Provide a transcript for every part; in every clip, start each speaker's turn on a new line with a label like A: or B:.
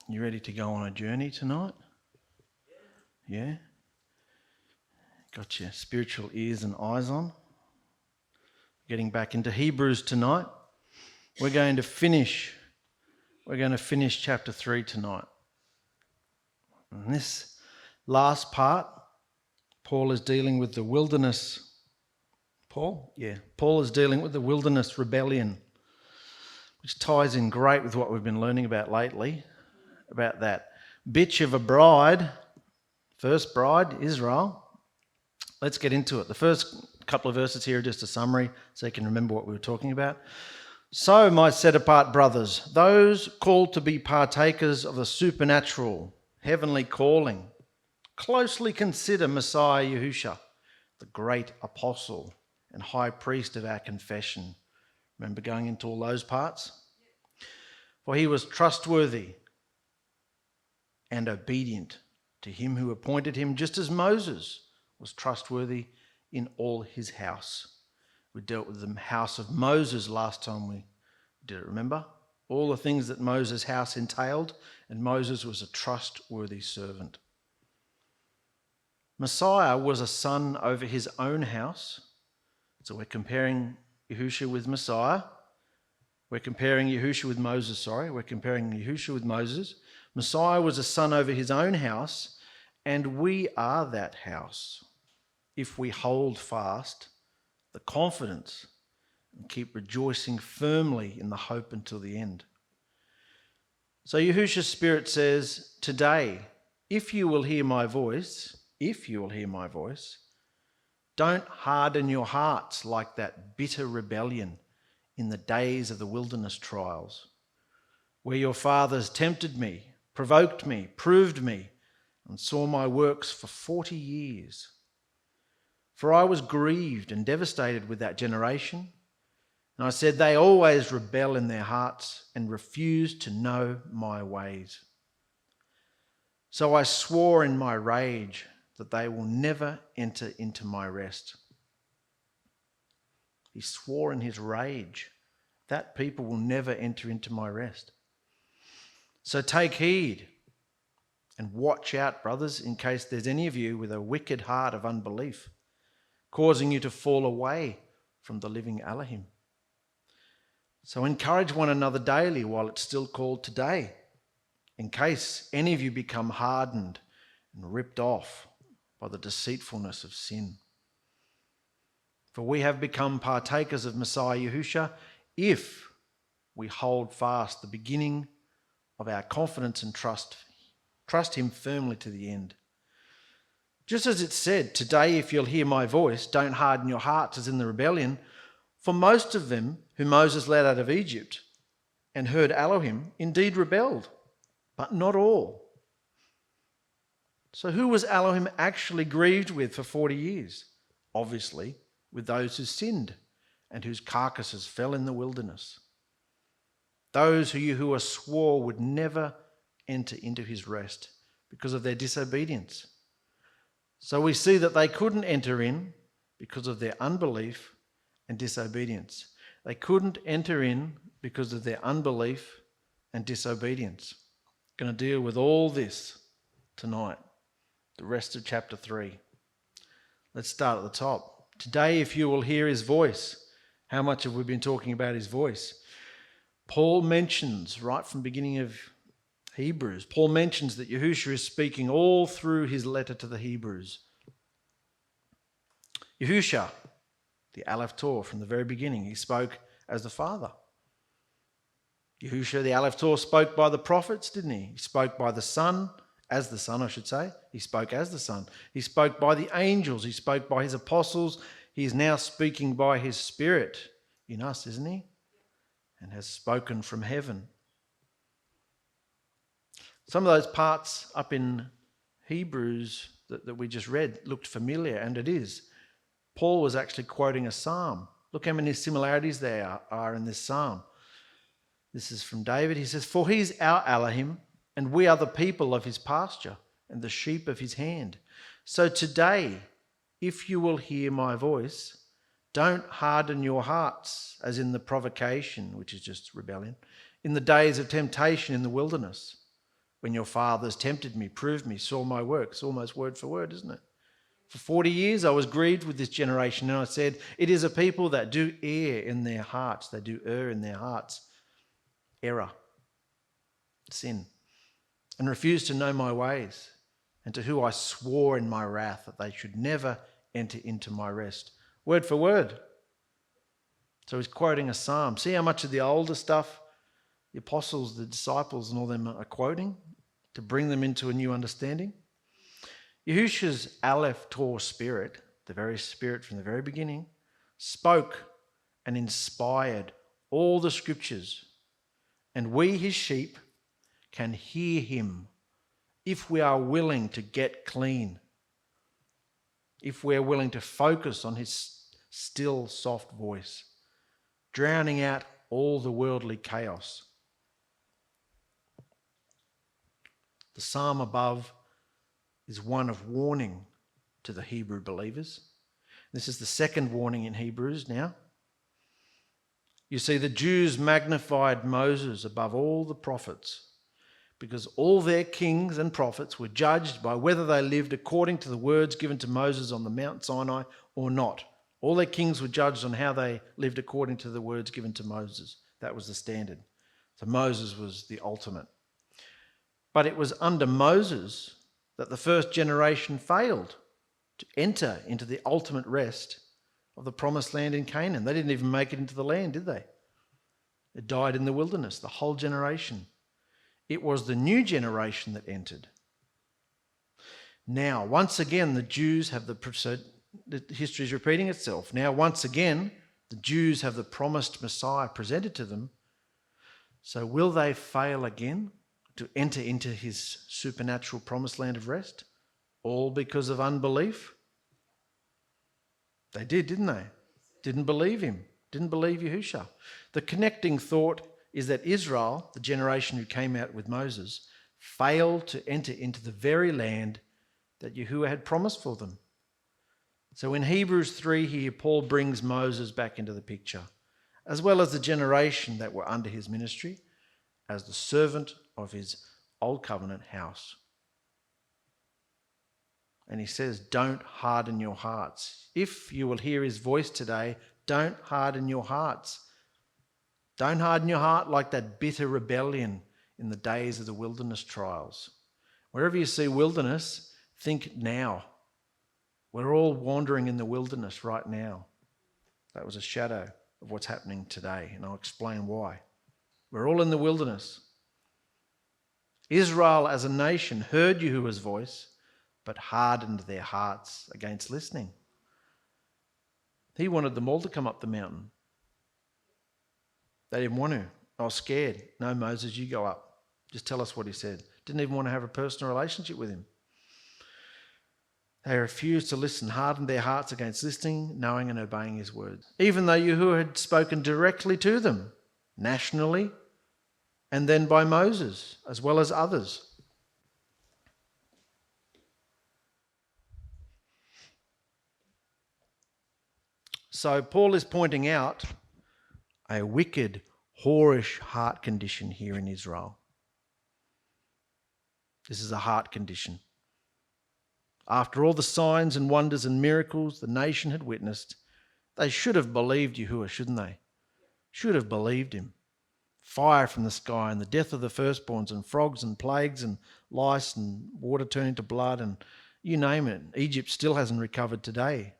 A: You ready to go on a journey tonight? Yeah? Got your spiritual ears and eyes on? Getting back into Hebrews tonight. We're going to finish chapter 3 tonight. And this last part, Paul is dealing with the wilderness. Paul is dealing with the wilderness rebellion, which ties in great with what we've been learning about lately, about that bitch of a bride, first bride, Israel. Let's get into it. The first couple of verses here are just a summary so you can remember what we were talking about. So, my set-apart brothers, those called to be partakers of the supernatural, heavenly calling, closely consider Messiah Yahusha, the great apostle and high priest of our confession. Remember going into all those parts? For he was trustworthy and obedient to him who appointed him, just as Moses was trustworthy in all his house. We dealt with the house of Moses last time we did it, remember? All the things that Moses' house entailed, and Moses was a trustworthy servant. Messiah was a son over his own house. So we're comparing Yahusha with Messiah. We're comparing Yahusha with Moses, We're comparing Yahusha with Moses. Messiah was a son over his own house, and we are that house if we hold fast the confidence and keep rejoicing firmly in the hope until the end. So Yahusha's Spirit says, today, if you will hear my voice, don't harden your hearts like that bitter rebellion in the days of the wilderness trials, where your fathers tempted me, provoked me, proved me, and saw my works for 40 years. For I was grieved and devastated with that generation, and I said, they always rebel in their hearts and refuse to know my ways. So I swore in my rage that they will never enter into my rest. He swore in his rage that people will never enter into my rest. So take heed and watch out, brothers, in case there's any of you with a wicked heart of unbelief, causing you to fall away from the living Elohim. So encourage one another daily while it's still called today, in case any of you become hardened and ripped off by the deceitfulness of sin. For we have become partakers of Messiah Yahusha if we hold fast the beginning of our confidence and trust him firmly to the end. Just as it said, today if you'll hear my voice, don't harden your hearts as in the rebellion. For most of them whom Moses led out of Egypt and heard Elohim indeed rebelled, but not all. So who was Elohim actually grieved with for 40 years? Obviously, with those who sinned and whose carcasses fell in the wilderness. Those who Yahuah swore would never enter into his rest because of their disobedience. So we see that they couldn't enter in because of their unbelief and disobedience. They couldn't enter in because of their unbelief and disobedience. I'm going to deal with all this tonight, the rest of chapter 3. Let's start at the top. Today, if you will hear his voice. How much have we been talking about his voice? Paul mentions, right from the beginning of Hebrews, Paul mentions that Yahusha is speaking all through his letter to the Hebrews. Yahusha, the 𝗪𝗪𝗪, from the very beginning, he spoke as the Father. Yahusha, the 𝗪𝗪𝗪, spoke by the prophets, didn't he? He spoke by the Son, as the Son, I should say. He spoke as the Son. He spoke by the angels. He spoke by his apostles. He is now speaking by his Spirit in us, isn't he? And has spoken from heaven. Some of those parts up in Hebrews that we just read looked familiar, and it is. Paul was actually quoting a psalm. Look how many similarities there are in this psalm. This is from David. He says, for he's our Elohim, and we are the people of his pasture and the sheep of his hand. So today, if you will hear my voice, don't harden your hearts, as in the provocation, which is just rebellion, in the days of temptation in the wilderness, when your fathers tempted me, proved me, saw my works. Almost word for word, isn't it? For 40 years I was grieved with this generation, and I said, it is a people that do err in their hearts. They do err in their hearts. Error. Sin. And refuse to know my ways, and to who I swore in my wrath that they should never enter into my rest. Word for word. So he's quoting a psalm. See how much of the older stuff the apostles, the disciples and all them are quoting to bring them into a new understanding? Yahusha's 𝗪𝗪𝗪 spirit, the very spirit from the very beginning, spoke and inspired all the scriptures. And we, his sheep, can hear him if we are willing to get clean, if we're willing to focus on his still, soft voice, drowning out all the worldly chaos. The psalm above is one of warning to the Hebrew believers. This is the second warning in Hebrews now. You see, the Jews magnified Moses above all the prophets because all their kings and prophets were judged by whether they lived according to the words given to Moses on the Mount Sinai or not. All their kings were judged on how they lived according to the words given to Moses. That was the standard. So Moses was the ultimate. But it was under Moses that the first generation failed to enter into the ultimate rest of the promised land in Canaan. They didn't even make it into the land, did they? They died in the wilderness, the whole generation. It was the new generation that entered. Now, once again, the Jews have the history is repeating itself. Now, once again, the Jews have the promised Messiah presented to them. So will they fail again to enter into his supernatural promised land of rest? All because of unbelief? They did, didn't they? Didn't believe him. Didn't believe Yahusha. The connecting thought is that Israel, the generation who came out with Moses, failed to enter into the very land that Yahuwah had promised for them. So in Hebrews 3 here, Paul brings Moses back into the picture, as well as the generation that were under his ministry, as the servant of his old covenant house. And he says, don't harden your hearts. If you will hear his voice today, don't harden your hearts. Don't harden your heart like that bitter rebellion in the days of the wilderness trials. Wherever you see wilderness, think now. We're all wandering in the wilderness right now. That was a shadow of what's happening today, and I'll explain why. We're all in the wilderness. Israel as a nation heard Yahuwah's voice, but hardened their hearts against listening. He wanted them all to come up the mountain. They didn't want to. I was scared. No, Moses, you go up. Just tell us what he said. Didn't even want to have a personal relationship with him. They refused to listen, hardened their hearts against listening, knowing and obeying his words. Even though Yahuwah had spoken directly to them, nationally, and then by Moses, as well as others. So Paul is pointing out a wicked, whorish heart condition here in Israel. This is a heart condition. After all the signs and wonders and miracles the nation had witnessed, they should have believed Yahuwah, shouldn't they? Should have believed him. Fire from the sky and the death of the firstborns and frogs and plagues and lice and water turning to blood and you name it. Egypt still hasn't recovered today.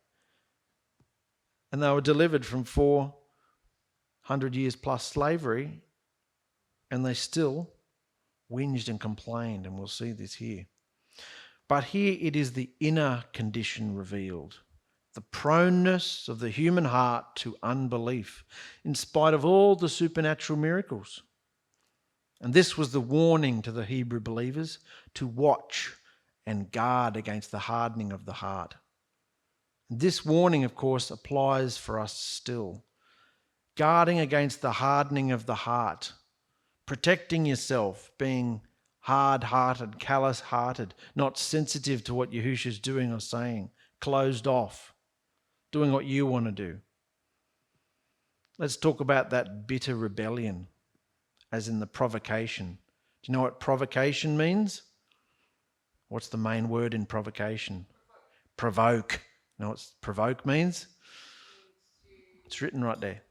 A: And they were delivered from 400 years plus slavery, and they still whinged and complained, and we'll see this here. But here it is the inner condition revealed, the proneness of the human heart to unbelief, in spite of all the supernatural miracles. And this was the warning to the Hebrew believers to watch and guard against the hardening of the heart. This warning, of course, applies for us still. Guarding against the hardening of the heart, protecting yourself, being hard-hearted, callous-hearted, not sensitive to what Yahusha is doing or saying, closed off, doing what you want to do. Let's talk about that bitter rebellion, as in the provocation Do you know what provocation means? What's the main word in provocation? Provoke. You know what provoke means? It's written right there.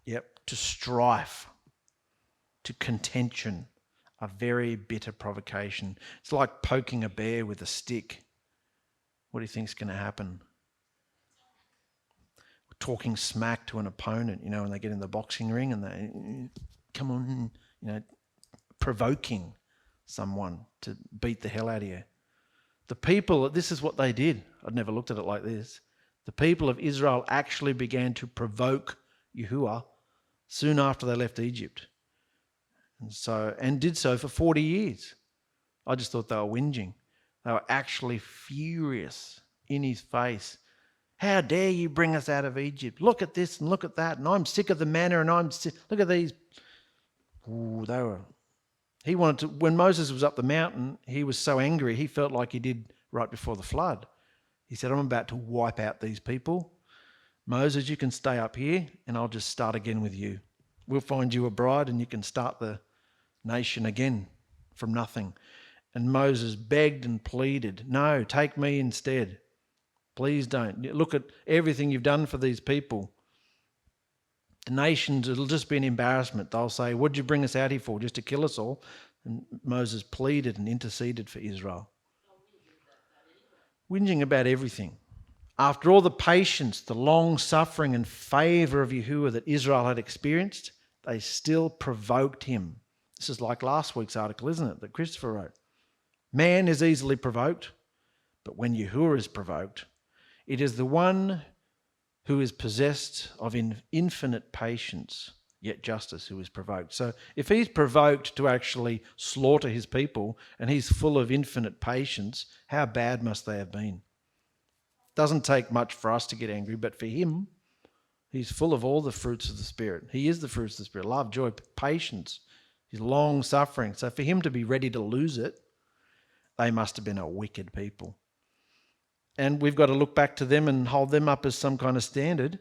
A: Yep, to strife, to contention, a very bitter provocation. It's like poking a bear with a stick. What do you think's going to happen? Talking smack to an opponent, you know, when they get in the boxing ring and they, come on, you know, provoking someone to beat the hell out of you. The people, this is what they did. I'd never looked at it like this. The people of Israel actually began to provoke Yahuah soon after they left Egypt. And did so for 40 years. I just thought they were whinging. They were actually furious in his face. How dare you bring us out of Egypt? Look at this and look at that. And I'm sick of the manna and I'm sick. Look at these. Ooh, he wanted to, when Moses was up the mountain, he was so angry, he felt like he did right before the flood. He said, I'm about to wipe out these people. Moses, you can stay up here and I'll just start again with you. We'll find you a bride and you can start the nation again from nothing. And Moses begged and pleaded, no, take me instead. Please don't. Look at everything you've done for these people. The nations, it'll just be an embarrassment. They'll say, what did you bring us out here for? Just to kill us all? And Moses pleaded and interceded for Israel. Whinging about everything. After all the patience, the long suffering and favour of Yahuah that Israel had experienced, they still provoked him. This is like last week's article, isn't it, that Christopher wrote? Man is easily provoked, but when Yahuah is provoked, it is the one who is possessed of infinite patience, yet justice, who is provoked. So if he's provoked to actually slaughter his people and he's full of infinite patience, how bad must they have been? Doesn't take much for us to get angry, but for him, he's full of all the fruits of the Spirit. He is the fruits of the Spirit: love, joy, patience, his long suffering. So for him to be ready to lose it, they must have been a wicked people. And we've got to look back to them and hold them up as some kind of standard.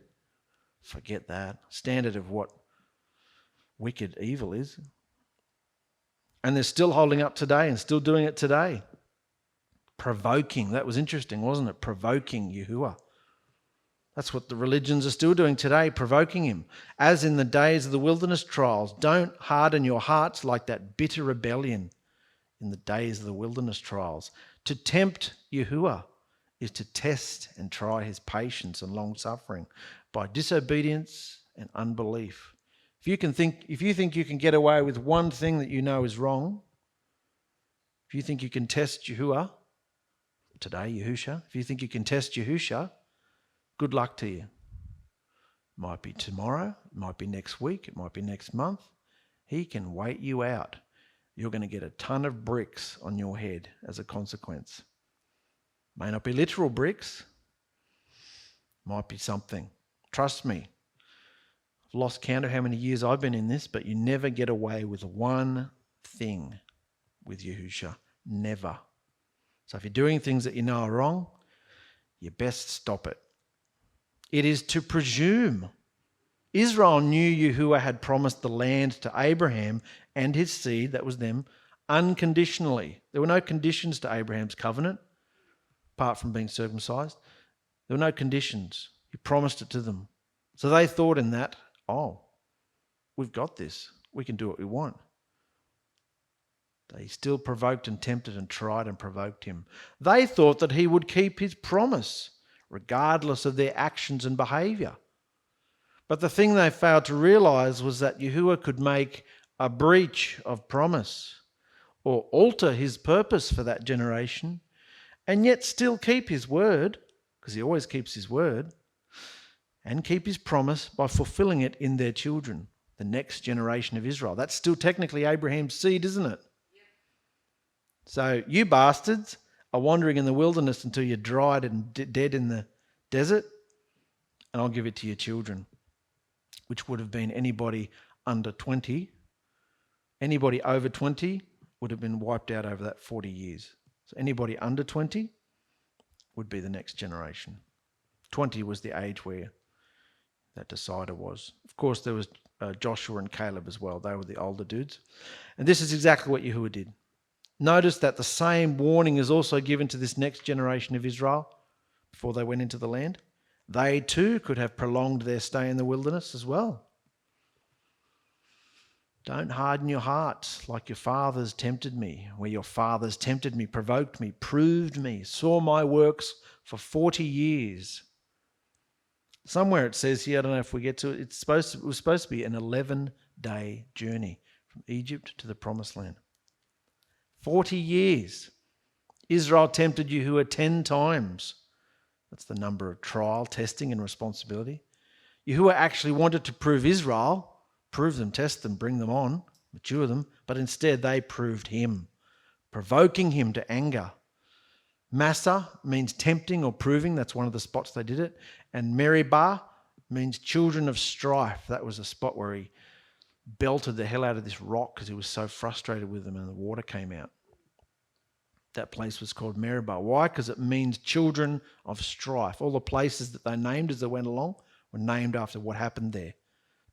A: Forget that. Standard of what wicked evil is. And they're still holding up today and still doing it today. Provoking. That was interesting, wasn't it? Provoking Yahuah. That's what the religions are still doing today, provoking him. As in the days of the wilderness trials, don't harden your hearts like that bitter rebellion in the days of the wilderness trials. To tempt Yahuah is to test and try his patience and long suffering by disobedience and unbelief. If you think you can get away with one thing that you know is wrong, if you think you can test Yahuah, today Yahusha, if you think you can test Yahusha, good luck to you. Might be tomorrow, it might be next week, it might be next month. He can wait you out. You're going to get a ton of bricks on your head as a consequence. May not be literal bricks. Might be something. Trust me. I've lost count of how many years I've been in this, but you never get away with one thing with Yahusha. Never. So if you're doing things that you know are wrong, you best stop it. It is to presume. Israel knew Yahuah had promised the land to Abraham and his seed, that was them, unconditionally. There were no conditions to Abraham's covenant, apart from being circumcised. There were no conditions. He promised it to them. So they thought in that, oh, we've got this. We can do what we want. They still provoked and tempted and tried and provoked him. They thought that he would keep his promise, regardless of their actions and behaviour. But the thing they failed to realise was that Yahuah could make a breach of promise or alter his purpose for that generation and yet still keep his word, because he always keeps his word, and keep his promise by fulfilling it in their children, the next generation of Israel. That's still technically Abraham's seed, isn't it? Yep. So you bastards are wandering in the wilderness until you're dried and dead in the desert, and I'll give it to your children, which would have been anybody under 20. Anybody over 20 would have been wiped out over that 40 years. So anybody under 20 would be the next generation. 20 was the age where that decider was. Of course, there was Joshua and Caleb as well. They were the older dudes. And this is exactly what Yahuah did. Notice that the same warning is also given to this next generation of Israel before they went into the land. They too could have prolonged their stay in the wilderness as well. Don't harden your hearts like your fathers tempted me, where your fathers tempted me, provoked me, proved me, saw my works for 40 years. Somewhere it says here, I don't know if we get to it, it was supposed to be an 11-day journey from Egypt to the Promised Land. 40 years. Israel tempted Yahuah 10 times. That's the number of trial, testing, and responsibility. Yahuah actually wanted to prove Israel, prove them, test them, bring them on, mature them, but instead they proved him, provoking him to anger. Massa means tempting or proving. That's one of the spots they did it. And 𝗪𝗓𝗪 means children of strife. That was a spot where he belted the hell out of this rock because he was so frustrated with them and the water came out. That place was called 𝗪𝗓𝗪. Why? Because it means children of strife. All the places that they named as they went along were named after what happened there.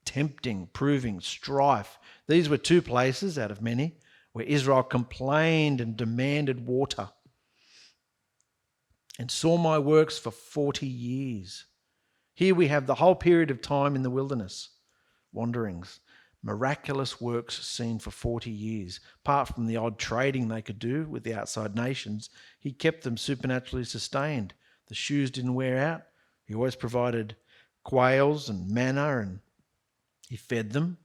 A: Tempting, proving, strife. These were two places out of many where Israel complained and demanded water and saw my works for 40 years. Here we have the whole period of time in the wilderness, wanderings, miraculous works seen for 40 years. Apart from the odd trading they could do with the outside nations, he kept them supernaturally sustained. The shoes didn't wear out. He always provided quails and manna and he fed them.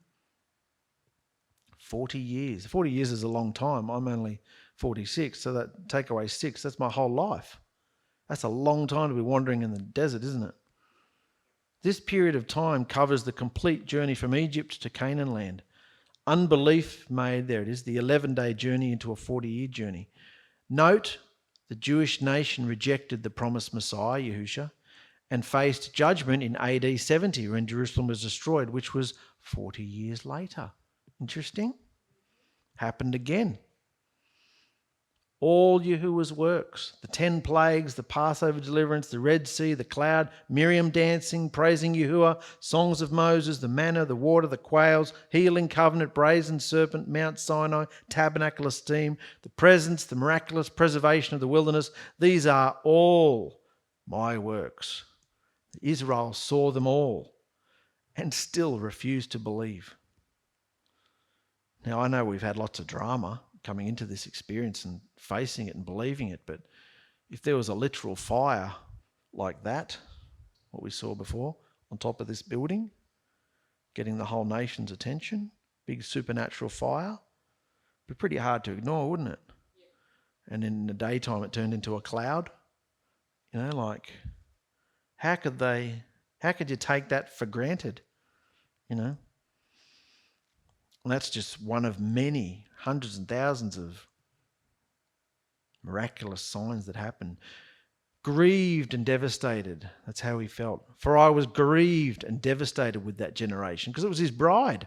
A: 40 years. 40 years is a long time. I'm only 46, so that take away 6. That's my whole life. That's a long time to be wandering in the desert, isn't it? This period of time covers the complete journey from Egypt to Canaan land. Unbelief made, there it is, the 11-day journey into a 40-year journey. Note, the Jewish nation rejected the promised Messiah, Yahusha, and faced judgment in AD 70 when Jerusalem was destroyed, which was 40 years later. Interesting. Happened again. All Yahuah's works, the 10 plagues, the Passover deliverance, the Red Sea, the cloud, Miriam dancing, praising Yahuah, songs of Moses, the manna, the water, the quails, healing covenant, brazen serpent, Mount Sinai, tabernacle of steam, the presence, the miraculous preservation of the wilderness. These are all my works. Israel saw them all and still refused to believe. Now, I know we've had lots of drama coming into this experience and facing it and believing it, but if there was a literal fire like that, what we saw before, on top of this building, getting the whole nation's attention, big supernatural fire, it'd be pretty hard to ignore, wouldn't it? Yeah. And in the daytime it turned into a cloud. You know, like, how could you take that for granted? You know? And that's just one of many, hundreds and thousands of miraculous signs that happened. Grieved and devastated. That's how he felt. For I was grieved and devastated with that generation because it was his bride.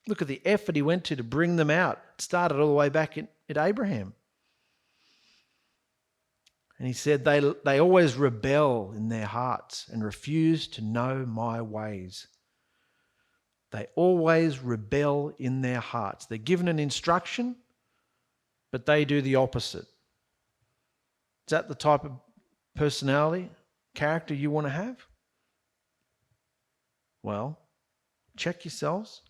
A: Look at the effort he went to bring them out. It started all the way back at Abraham. And he said they always rebel in their hearts and refuse to know my ways. They always rebel in their hearts. They're given an instruction, but they do the opposite. Is that the type of personality, character you want to have? Well, check yourselves.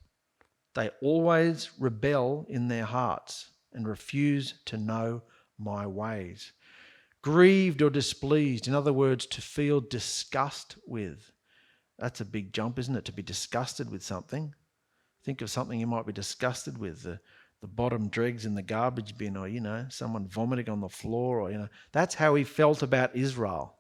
A: They always rebel in their hearts and refuse to know my ways. Grieved or displeased, in other words, to feel disgust with. That's a big jump, isn't it? To be disgusted with something. Think of something you might be disgusted with. The bottom dregs in the garbage bin, or, someone vomiting on the floor, or, That's how he felt about Israel.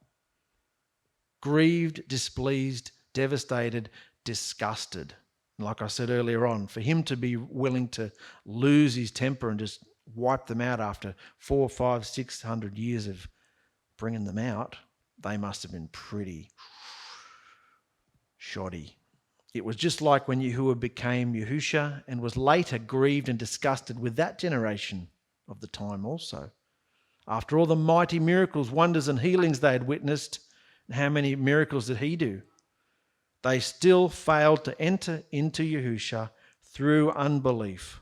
A: Grieved, displeased, devastated, disgusted. Like I said earlier on, for him to be willing to lose his temper and just wipe them out after 400, 500, 600 years of bringing them out, they must have been pretty shoddy. It was just like when Yahuah became Yahusha and was later grieved and disgusted with that generation of the time also. After all the mighty miracles, wonders and healings they had witnessed, how many miracles did he do? they still failed to enter into Yahusha through unbelief,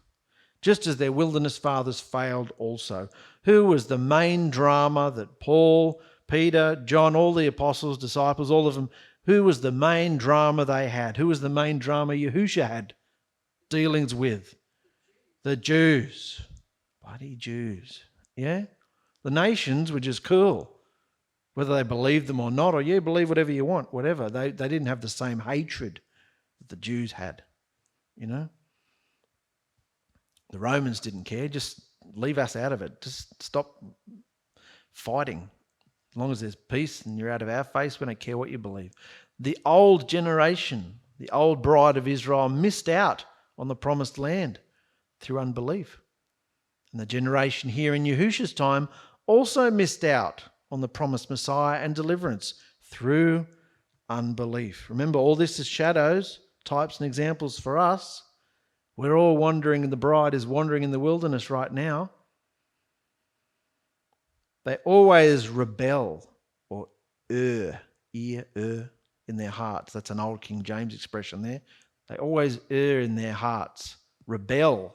A: just as their wilderness fathers failed also. Who was the main drama that Paul, Peter, John, all the apostles, disciples, all of them, who was the main drama they had? Who was the main drama Yahusha had dealings with? The Jews. Bloody Jews. Yeah? The nations were just cool. Whether they believed them or not, or believe whatever you want, whatever. They didn't have the same hatred that the Jews had. You know? The Romans didn't care. Just leave us out of it. Just stop fighting. As long as there's peace and you're out of our face, we don't care what you believe. The old generation, the old bride of Israel, missed out on the promised land through unbelief. And the generation here in Yahusha's time also missed out on the promised Messiah and deliverance through unbelief. Remember, all this is shadows, types and examples for us. We're all wandering, and the bride is wandering in the wilderness right now. They always rebel, or in their hearts. That's an old King James expression there. They always in their hearts. Rebel.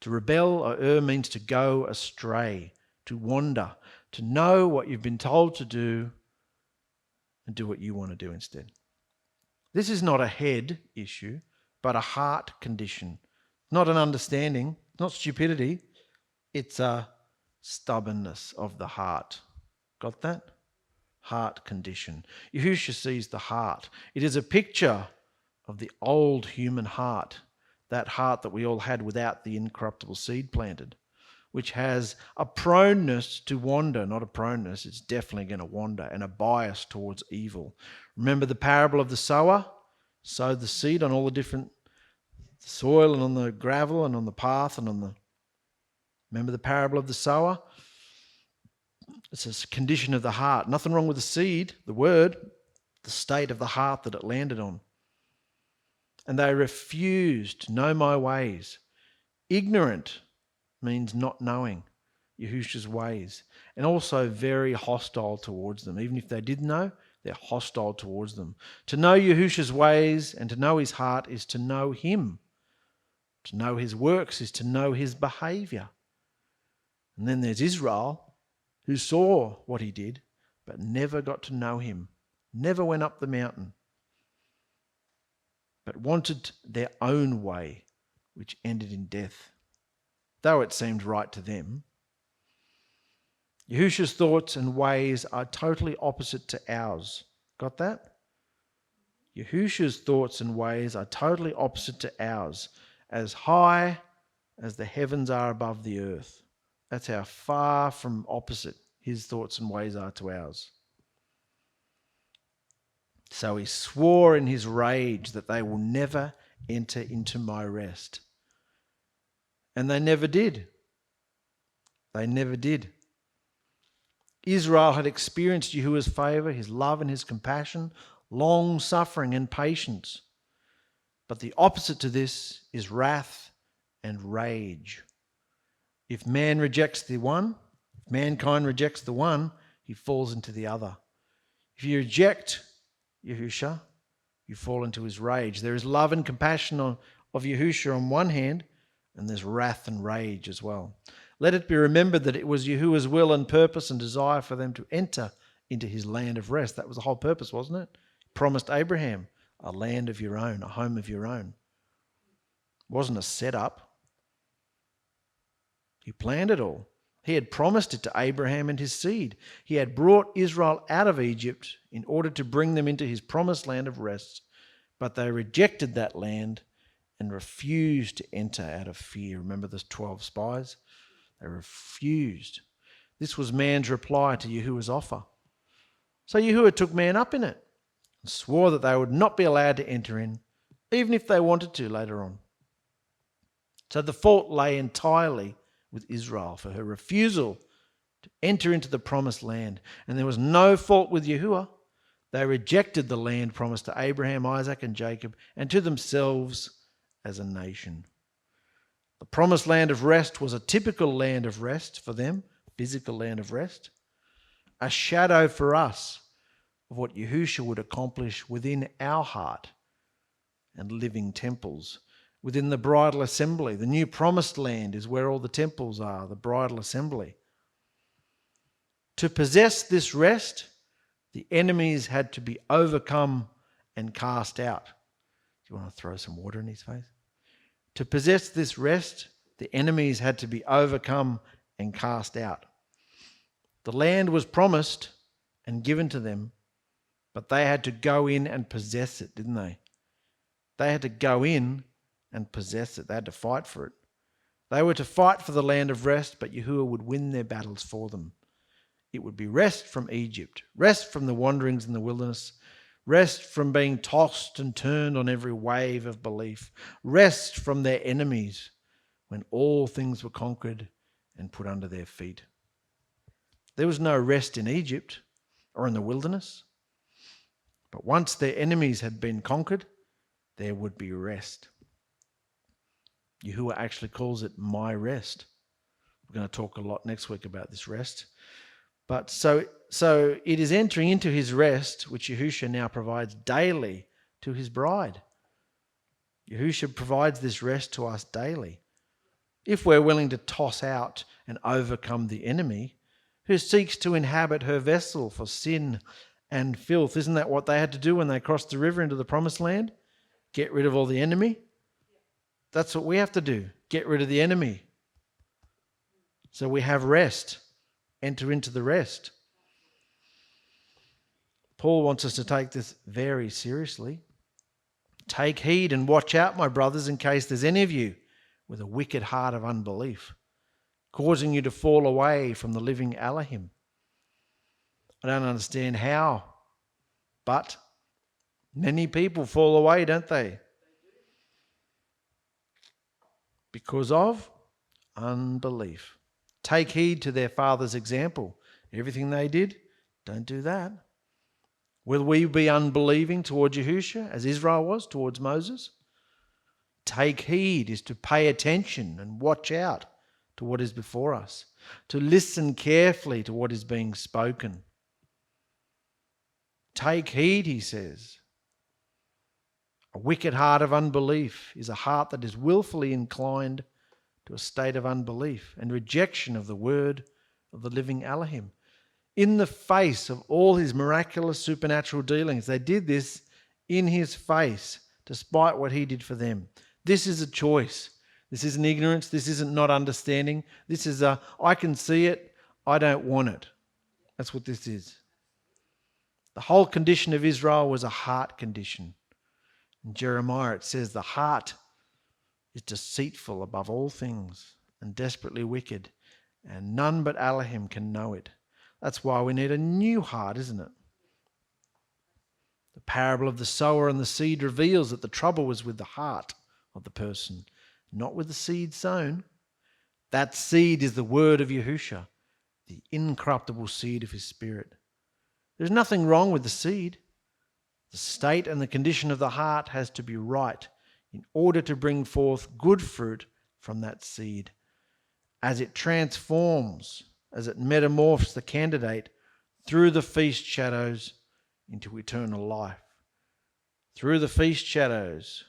A: To rebel or means to go astray, to wander, to know what you've been told to do and do what you want to do instead. This is not a head issue, but a heart condition. Not an understanding, not stupidity. It's a stubbornness of the heart. Got that? Heart condition. Yahusha sees the heart. It is a picture of the old human heart, that heart that we all had without the incorruptible seed planted, which has a proneness to wander, not a proneness, it's definitely going to wander, and a bias towards evil. Remember the parable of the sower? Sowed the seed on all the different soil and on the gravel and on the path and on the... Remember the parable of the sower? It's a condition of the heart. Nothing wrong with the seed, the word, the state of the heart that it landed on. And they refused to know my ways. Ignorant means not knowing Yahusha's ways, and also very hostile towards them. Even if they did know, they're hostile towards them. To know Yahusha's ways and to know his heart is to know him. To know his works is to know his behaviour. And then there's Israel, who saw what he did, but never got to know him, never went up the mountain, but wanted their own way, which ended in death, though it seemed right to them. Yahusha's thoughts and ways are totally opposite to ours. Got that? Yahusha's thoughts and ways are totally opposite to ours, as high as the heavens are above the earth. That's how far from opposite his thoughts and ways are to ours. So he swore in his rage that they will never enter into my rest. And they never did. They never did. Israel had experienced Yahuwah's favour, his love and his compassion, long suffering and patience. But the opposite to this is wrath and rage. If man rejects the one, if mankind rejects the one, he falls into the other. If you reject Yahusha, you fall into his rage. There is love and compassion of Yahusha on one hand, and there's wrath and rage as well. Let it be remembered that it was Yahuwah's will and purpose and desire for them to enter into his land of rest. That was the whole purpose, wasn't it? He promised Abraham a land of your own, a home of your own. It wasn't a setup. He planned it all. He had promised it to Abraham and his seed. He had brought Israel out of Egypt in order to bring them into his promised land of rest, but they rejected that land and refused to enter out of fear. Remember the 12 spies? They refused. This was man's reply to Yahuwah's offer. So Yahuwah took man up in it and swore that they would not be allowed to enter in, even if they wanted to later on. So the fault lay entirely with Israel for her refusal to enter into the promised land. And there was no fault with Yahuwah. They rejected the land promised to Abraham, Isaac, and Jacob, and to themselves as a nation. The promised land of rest was a typical land of rest for them, physical land of rest, a shadow for us of what Yahusha would accomplish within our heart and living temples. Within the bridal assembly, the new promised land is where all the temples are, the bridal assembly. To possess this rest, the enemies had to be overcome and cast out. Do you want to throw some water in his face? To possess this rest, the enemies had to be overcome and cast out. The land was promised and given to them, but they had to go in and possess it, didn't they? They had to go in and possess it. They had to fight for it. They were to fight for the land of rest, but Yahuah would win their battles for them. It would be rest from Egypt, rest from the wanderings in the wilderness, rest from being tossed and turned on every wave of belief, rest from their enemies when all things were conquered and put under their feet. There was no rest in Egypt or in the wilderness, but once their enemies had been conquered, there would be rest. Yahuah actually calls it my rest. We're going to talk a lot next week about this rest. But so it is entering into his rest, which Yahusha now provides daily to his bride. Yahusha provides this rest to us daily. If we're willing to toss out and overcome the enemy who seeks to inhabit her vessel for sin and filth. Isn't that what they had to do when they crossed the river into the promised land? Get rid of all the enemy? That's what we have to do. Get rid of the enemy. So we have rest. Enter into the rest. Paul wants us to take this very seriously. Take heed and watch out, my brothers, in case there's any of you with a wicked heart of unbelief, causing you to fall away from the living Elohim. I don't understand how, but many people fall away, don't they? Because of unbelief. Take heed to their father's example. Everything they did, don't do that. Will we be unbelieving towards Yahusha as Israel was towards Moses? Take heed is to pay attention and watch out to what is before us, to listen carefully to what is being spoken. Take heed, he says. A wicked heart of unbelief is a heart that is willfully inclined to a state of unbelief and rejection of the word of the living Elohim. In the face of all his miraculous supernatural dealings, they did this in his face, despite what he did for them. This is a choice. This isn't ignorance. This isn't not understanding. This is I can see it, I don't want it. That's what this is. The whole condition of Israel was a heart condition. In Jeremiah it says the heart is deceitful above all things and desperately wicked, and none but Elohim can know it. That's why we need a new heart, isn't it? The parable of the sower and the seed reveals that the trouble was with the heart of the person, not with the seed sown. That seed is the word of Yahusha, the incorruptible seed of his spirit. There's nothing wrong with the seed. The state and the condition of the heart has to be right in order to bring forth good fruit from that seed. As it transforms, as it metamorphs the candidate through the feast shadows into eternal life. Through the feast shadows.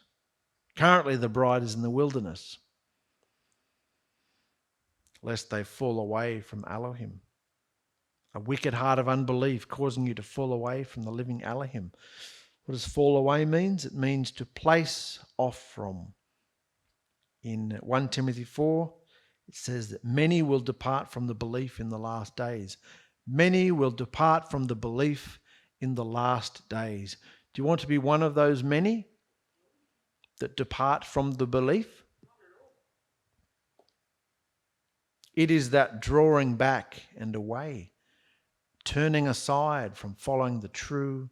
A: Currently the bride is in the wilderness, lest they fall away from Elohim. A wicked heart of unbelief causing you to fall away from the living Elohim. What does fall away means? It means to place off from. In 1 Timothy 4, it says that many will depart from the belief in the last days. Many will depart from the belief in the last days. Do you want to be one of those many that depart from the belief? It is that drawing back and away, turning aside from following the true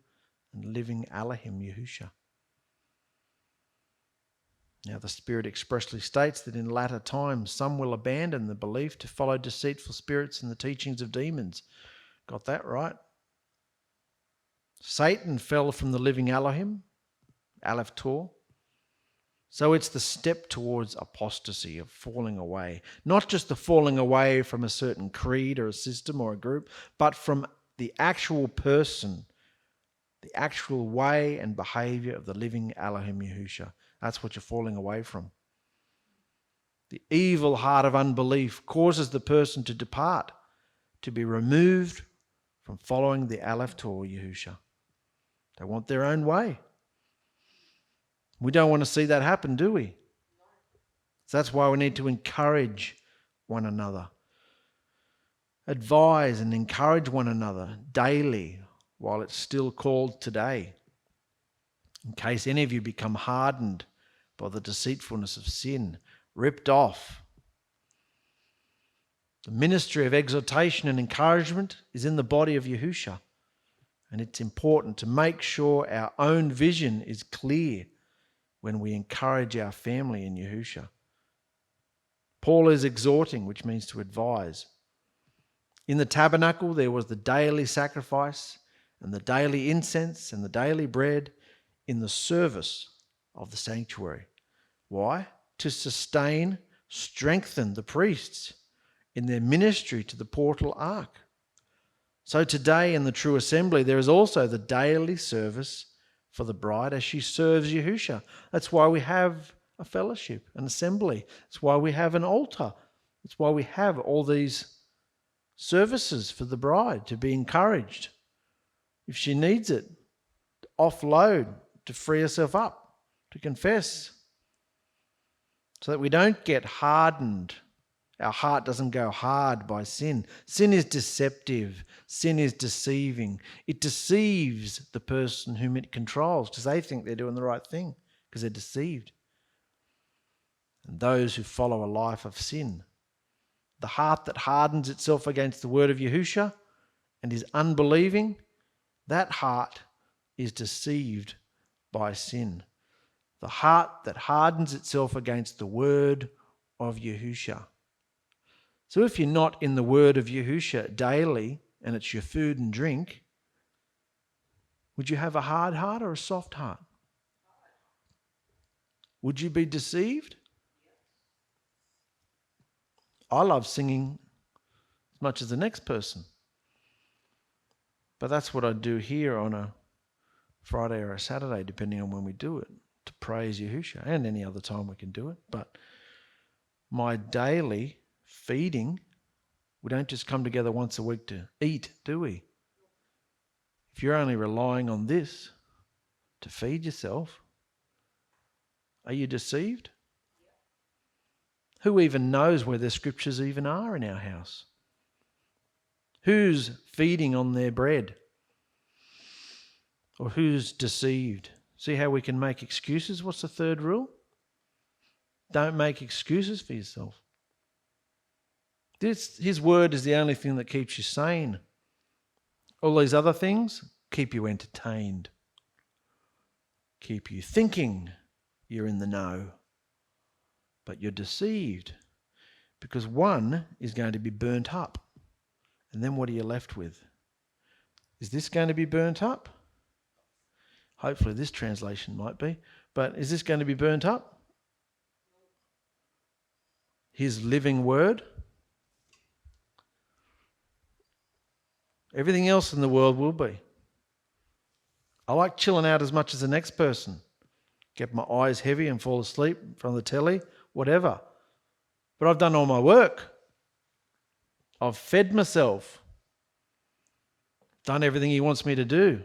A: and living Elohim, Yahusha. Now the Spirit expressly states that in latter times some will abandon the belief to follow deceitful spirits and the teachings of demons. Got that right? Satan fell from the living Elohim, Aleph Tor. So it's the step towards apostasy, of falling away. Not just the falling away from a certain creed or a system or a group, but from the actual person The actual way and behavior of the living Elohim Yahusha. That's what you're falling away from. The evil heart of unbelief causes the person to depart, to be removed from following the Aleph Torah Yahusha. They want their own way. We don't want to see that happen, do we? So that's why we need to encourage one another. Advise and encourage one another daily while it's still called today, in case any of you become hardened by the deceitfulness of sin, ripped off. The ministry of exhortation and encouragement is in the body of Yahusha, and it's important to make sure our own vision is clear when we encourage our family in Yahusha. Paul is exhorting, which means to advise. In the tabernacle there was the daily sacrifice and the daily incense and the daily bread in the service of the sanctuary. Why? To sustain, strengthen the priests in their ministry to the portal ark. So today in the true assembly there is also the daily service for the bride as she serves Yahusha. That's why we have a fellowship, an assembly. That's why we have an altar. That's why we have all these services for the bride to be encouraged. If she needs it, to offload, to free herself up, to confess, so that we don't get hardened. Our heart doesn't go hard by sin. Sin is deceptive. Sin is deceiving. It deceives the person whom it controls because they think they're doing the right thing because they're deceived. And those who follow a life of sin, the heart that hardens itself against the word of Yahusha and is unbelieving, that heart is deceived by sin. The heart that hardens itself against the word of Yahusha. So if you're not in the word of Yahusha daily and it's your food and drink, would you have a hard heart or a soft heart? Would you be deceived? I love singing as much as the next person. But that's what I do here on a Friday or a Saturday, depending on when we do it, to praise Yahusha, and any other time we can do it. But my daily feeding, we don't just come together once a week to eat, do we? If you're only relying on this to feed yourself, are you deceived? Who even knows where the scriptures even are in our house? Who's feeding on their bread? Or who's deceived? See how we can make excuses? What's the third rule? Don't make excuses for yourself. His word is the only thing that keeps you sane. All these other things keep you entertained, keep you thinking you're in the know. But you're deceived because one is going to be burnt up. And then what are you left with? Is this going to be burnt up? Hopefully this translation might be. But is this going to be burnt up? His living word? Everything else in the world will be. I like chilling out as much as the next person. Get my eyes heavy and fall asleep from the telly, whatever. But I've done all my work. I've fed myself. Done everything he wants me to do.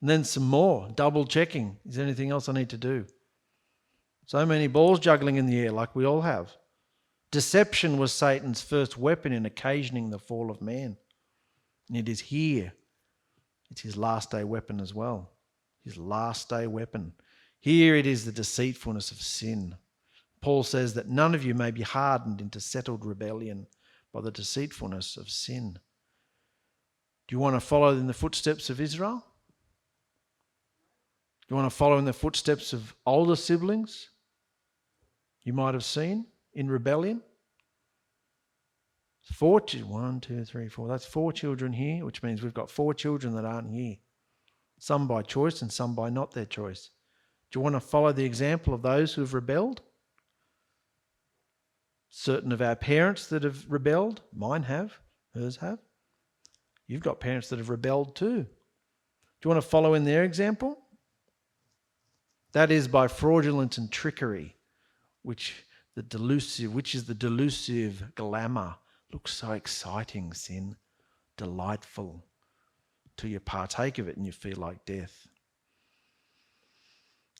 A: And then some more, double checking. Is there anything else I need to do? So many balls juggling in the air like we all have. Deception was Satan's first weapon in occasioning the fall of man. And it is here. It's his last day weapon as well. His last day weapon. Here it is the deceitfulness of sin. Paul says that none of you may be hardened into settled rebellion by the deceitfulness of sin. Do you want to follow in the footsteps of Israel? Do you want to follow in the footsteps of older siblings you might have seen in rebellion? 1, 2, 3, 4. That's 4 children here, which means we've got 4 children that aren't here. Some by choice and some by not their choice. Do you want to follow the example of those who have rebelled? Certain of our parents that have rebelled, mine have, hers have. You've got parents that have rebelled too. Do you want to follow in their example? That is by fraudulence and trickery, which is the delusive glamour. Looks so exciting, sin, delightful, till you partake of it and you feel like death.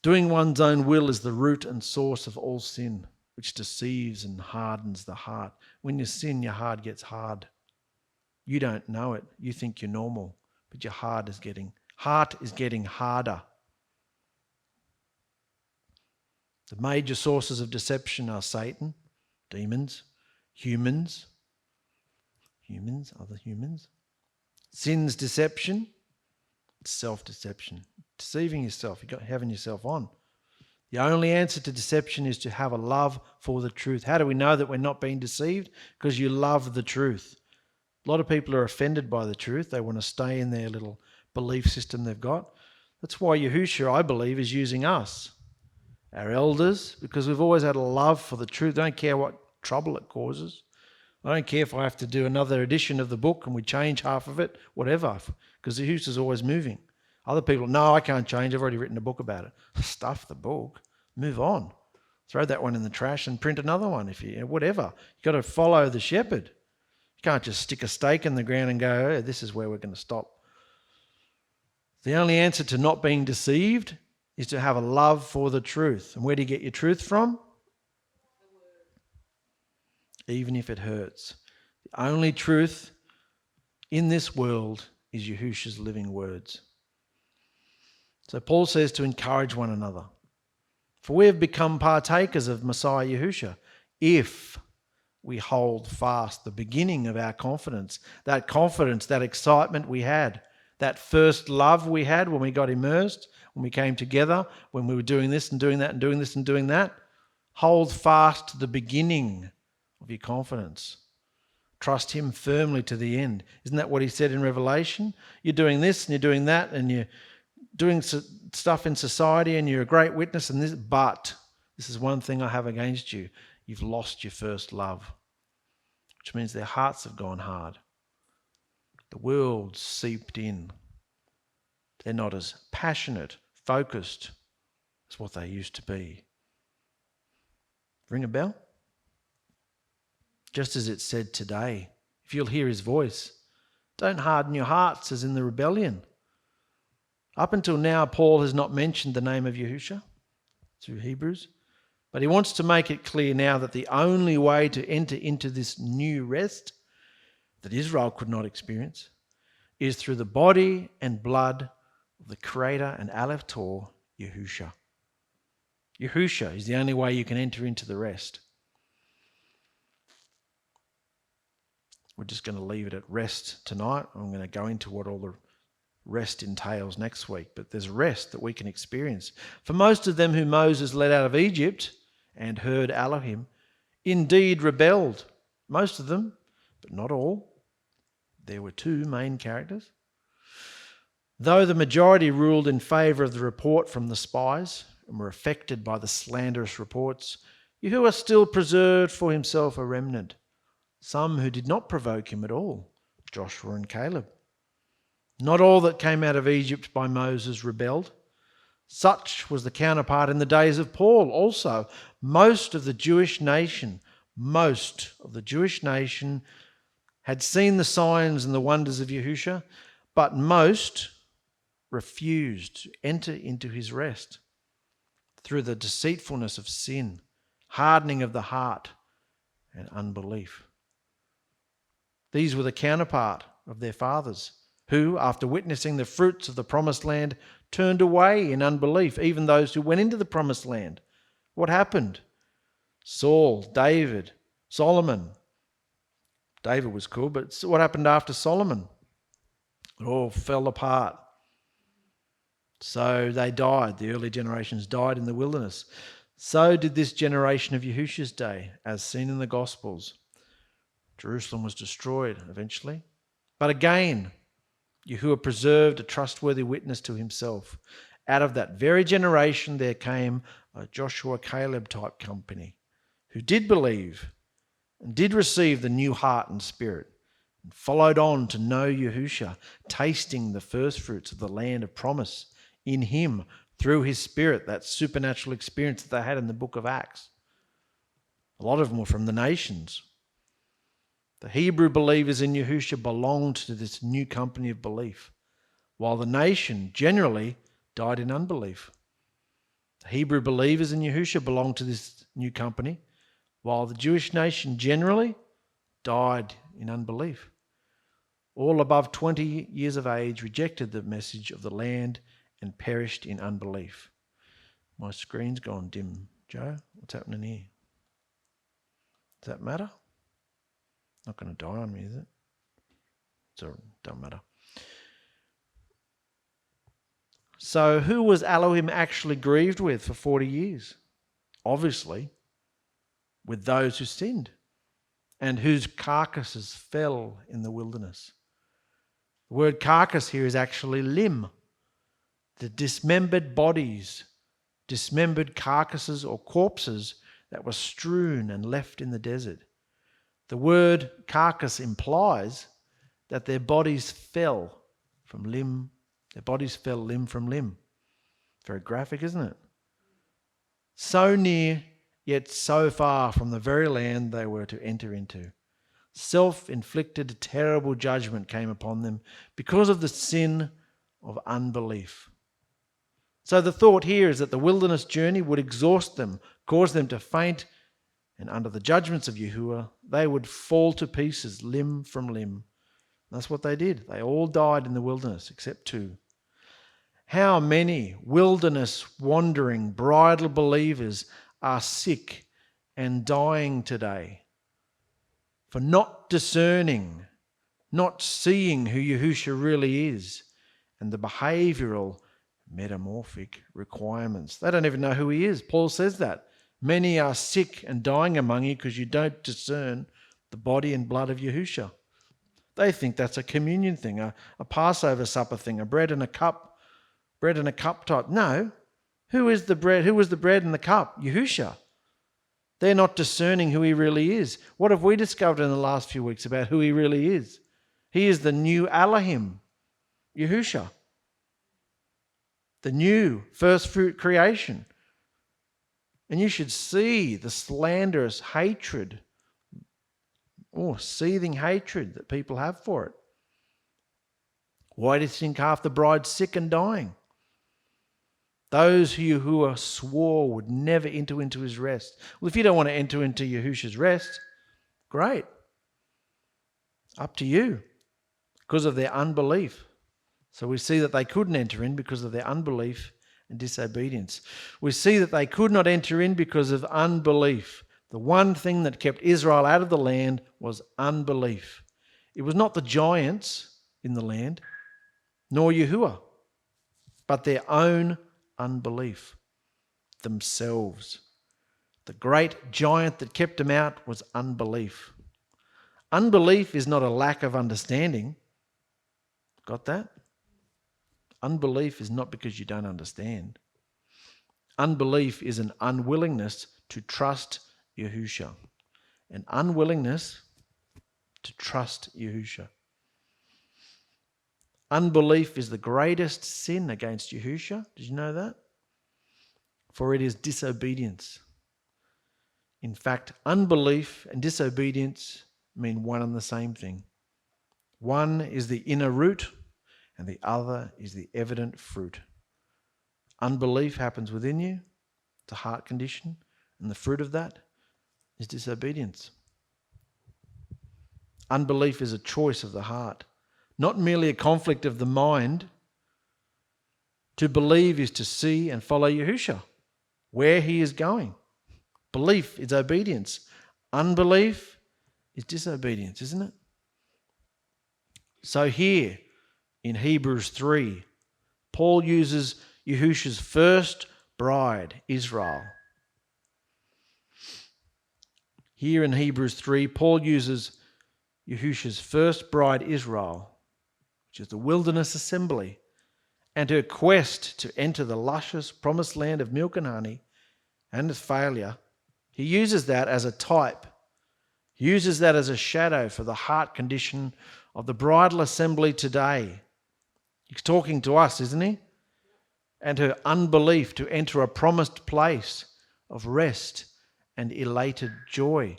A: Doing one's own will is the root and source of all sin, which deceives and hardens the heart. When you sin, your heart gets hard. You don't know it. You think you're normal, but your heart is getting harder. The major sources of deception are Satan, demons, other humans. Sin's deception, self-deception. Deceiving yourself, having yourself on. The only answer to deception is to have a love for the truth. How do we know that we're not being deceived? Because you love the truth. A lot of people are offended by the truth. They want to stay in their little belief system they've got. That's why Yahusha, I believe, is using us, our elders, because we've always had a love for the truth. I don't care what trouble it causes. I don't care if I have to do another edition of the book and we change half of it, whatever, because Yahusha's always moving. Other people, no, I can't change. I've already written a book about it. Stuff the book. Move on. Throw that one in the trash and print another one. Whatever. You've got to follow the shepherd. You can't just stick a stake in the ground and go, oh, this is where we're going to stop. The only answer to not being deceived is to have a love for the truth. And where do you get your truth from? Even if it hurts. The only truth in this world is Yahusha's living words. So Paul says to encourage one another. For we have become partakers of Messiah Yahusha if we hold fast the beginning of our confidence, that excitement we had, that first love we had when we got immersed, when we came together, when we were doing this and doing that and doing this and doing that. Hold fast to the beginning of your confidence. Trust him firmly to the end. Isn't that what he said in Revelation? You're doing this and you're doing that and you're doing stuff in society and you're a great witness and this, but this is one thing I have against you. You've lost your first love, which means their hearts have gone hard. The world's seeped in. They're not as passionate, focused as what they used to be. Ring a bell? Just as it said today, if you'll hear his voice, don't harden your hearts as in the rebellion. Up until now, Paul has not mentioned the name of Yahusha through Hebrews, but he wants to make it clear now that the only way to enter into this new rest that Israel could not experience is through the body and blood of the Creator and 𝗪𝗓𝗓, Yahusha. Yahusha is the only way you can enter into the rest. We're just going to leave it at rest tonight. I'm going to go into what all the rest entails next week, but there's rest that we can experience. For most of them who Moses led out of Egypt and heard Elohim, indeed rebelled. Most of them, but not all. There were two main characters. Though the majority ruled in favour of the report from the spies and were affected by the slanderous reports, Yahuah still preserved for himself a remnant, some who did not provoke him at all, Joshua and Caleb. Not all that came out of Egypt by Moses rebelled. Such was the counterpart in the days of Paul also. Most of the Jewish nation had seen the signs and the wonders of Yahusha, but most refused to enter into his rest through the deceitfulness of sin, hardening of the heart, and unbelief. These were the counterpart of their fathers, who, after witnessing the fruits of the promised land, turned away in unbelief, even those who went into the promised land. What happened? Saul, David, Solomon. David was cool, but what happened after Solomon? It all fell apart. So they died. The early generations died in the wilderness. So did this generation of Yahusha's day, as seen in the Gospels. Jerusalem was destroyed eventually. But again, Yahuah preserved a trustworthy witness to himself. Out of that very generation there came a Joshua Caleb type company who did believe and did receive the new heart and spirit, and followed on to know Yahusha, tasting the first fruits of the land of promise in him through his Spirit, that supernatural experience that they had in the book of Acts. A lot of them were from the nations. The Hebrew believers in Yahusha belonged to this new company of belief, while the nation generally died in unbelief. The Hebrew believers in Yahusha belonged to this new company, while the Jewish nation generally died in unbelief. All above 20 years of age rejected the message of the land and perished in unbelief. My screen's gone dim. Joe, what's happening here? Does that matter? Not going to die on me, is it? So don't matter. So who was Elohim actually grieved with for 40 years? Obviously, with those who sinned and whose carcasses fell in the wilderness. The word carcass here is actually limb. The dismembered bodies, dismembered carcasses or corpses that were strewn and left in the desert. The word carcass implies that their bodies fell from limb. Their bodies fell limb from limb. Very graphic, isn't it? So near, yet so far from the very land they were to enter into. Self-inflicted terrible judgment came upon them because of the sin of unbelief. So the thought here is that the wilderness journey would exhaust them, cause them to faint, and under the judgments of Yahuah, they would fall to pieces, limb from limb. That's what they did. They all died in the wilderness, except two. How many wilderness wandering bridal believers are sick and dying today for not discerning, not seeing who Yahusha really is and the behavioral metamorphic requirements. They don't even know who he is. Paul says that. Many are sick and dying among you because you don't discern the body and blood of Yahusha. They think that's a communion thing, a Passover supper thing, a bread and a cup type. No. Who is the bread? Who was the bread and the cup? Yahusha. They're not discerning who he really is. What have we discovered in the last few weeks about who he really is? He is the new Elohim, Yahusha. The new first fruit creation. And you should see the slanderous hatred, seething hatred that people have for it. Why do you think half the bride's sick and dying? Those who Yahuah swore would never enter into his rest. Well, if you don't want to enter into Yahusha's rest, great. Up to you. Because of their unbelief. So we see that they couldn't enter in because of their unbelief and disobedience. We see that they could not enter in because of unbelief. The one thing that kept Israel out of the land was unbelief. It was not the giants in the land, nor Yahuah, but their own unbelief, themselves. The great giant that kept them out was unbelief. Unbelief is not a lack of understanding. Got that? Unbelief is not because you don't understand. Unbelief is an unwillingness to trust Yahusha. An unwillingness to trust Yahusha. Unbelief is the greatest sin against Yahusha. Did you know that? For it is disobedience. In fact, unbelief and disobedience mean one and the same thing. One is the inner root and the other is the evident fruit. Unbelief happens within you. It's a heart condition. And the fruit of that is disobedience. Unbelief is a choice of the heart. Not merely a conflict of the mind. To believe is to see and follow Yahusha, where he is going. Belief is obedience. Unbelief is disobedience, isn't it? So here in Hebrews 3, Paul uses Yahusha's first bride, Israel. Here in Hebrews 3, Paul uses Yahusha's first bride, Israel, which is the wilderness assembly, and her quest to enter the luscious promised land of milk and honey, and its failure. He uses that as a type. He uses that as a shadow for the heart condition of the bridal assembly today. He's talking to us, isn't he? And her unbelief to enter a promised place of rest and elated joy.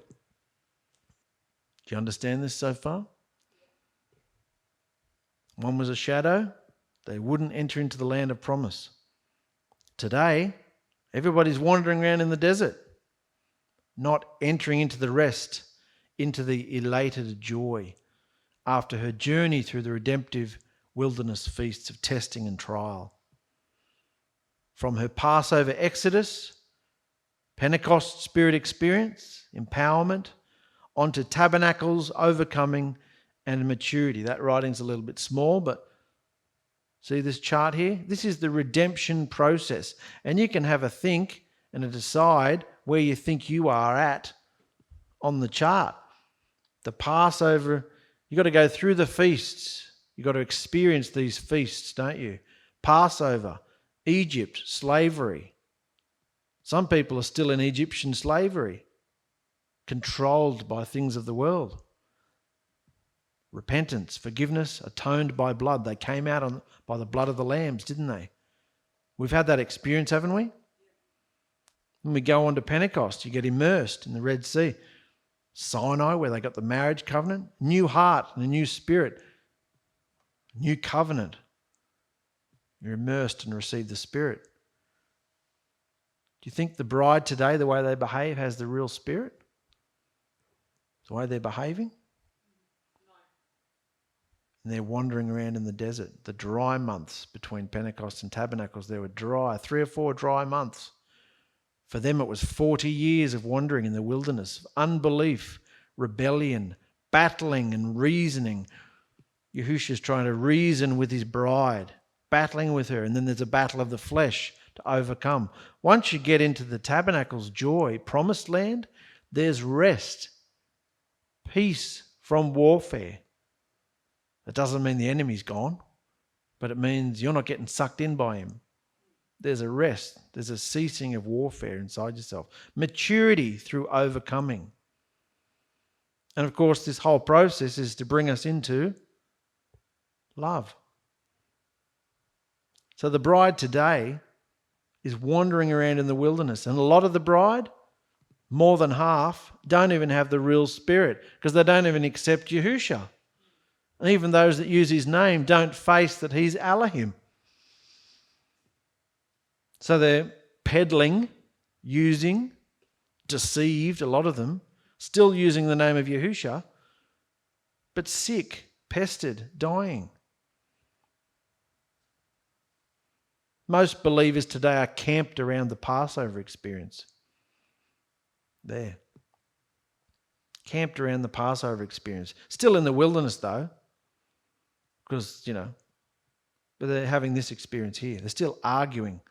A: Do you understand this so far? One was a shadow. They wouldn't enter into the land of promise. Today, everybody's wandering around in the desert, not entering into the rest, into the elated joy after her journey through the redemptive wilderness feasts of testing and trial. From her Passover exodus, Pentecost spirit experience, empowerment, onto tabernacles, overcoming, and maturity. That writing's a little bit small, but see this chart here? This is the redemption process. And you can have a think and a decide where you think you are at on the chart. The Passover, you've got to go through the feasts. You've got to experience these feasts, don't you? Passover, Egypt, slavery. Some people are still in Egyptian slavery, controlled by things of the world. Repentance, forgiveness, atoned by blood. They came out by the blood of the lambs, didn't they? We've had that experience, haven't we? When we go on to Pentecost, you get immersed in the Red Sea. Sinai, where they got the marriage covenant. New heart and a new spirit. New covenant. You're immersed and receive the Spirit. Do you think the bride today, the way they behave, has the real Spirit? The way they're behaving? And they're wandering around in the desert. The dry months between Pentecost and Tabernacles, they were dry, 3 or 4 dry months. For them it was 40 years of wandering in the wilderness, of unbelief, rebellion, battling and reasoning. Yahusha's trying to reason with his bride, battling with her, and then there's a battle of the flesh to overcome. Once you get into the tabernacle's joy, promised land, there's rest, peace from warfare. That doesn't mean the enemy's gone, but it means you're not getting sucked in by him. There's a rest. There's a ceasing of warfare inside yourself. Maturity through overcoming. And of course, this whole process is to bring us into love. So the bride today is wandering around in the wilderness. And a lot of the bride, more than half, don't even have the real Spirit because they don't even accept Yahusha. And even those that use his name don't face that he's Elohim. So they're peddling, using, deceived, a lot of them, still using the name of Yahusha, but sick, pestered, dying. Most believers today are camped around the Passover experience. There. Camped around the Passover experience. Still in the wilderness though, because, but they're having this experience here. They're still arguing.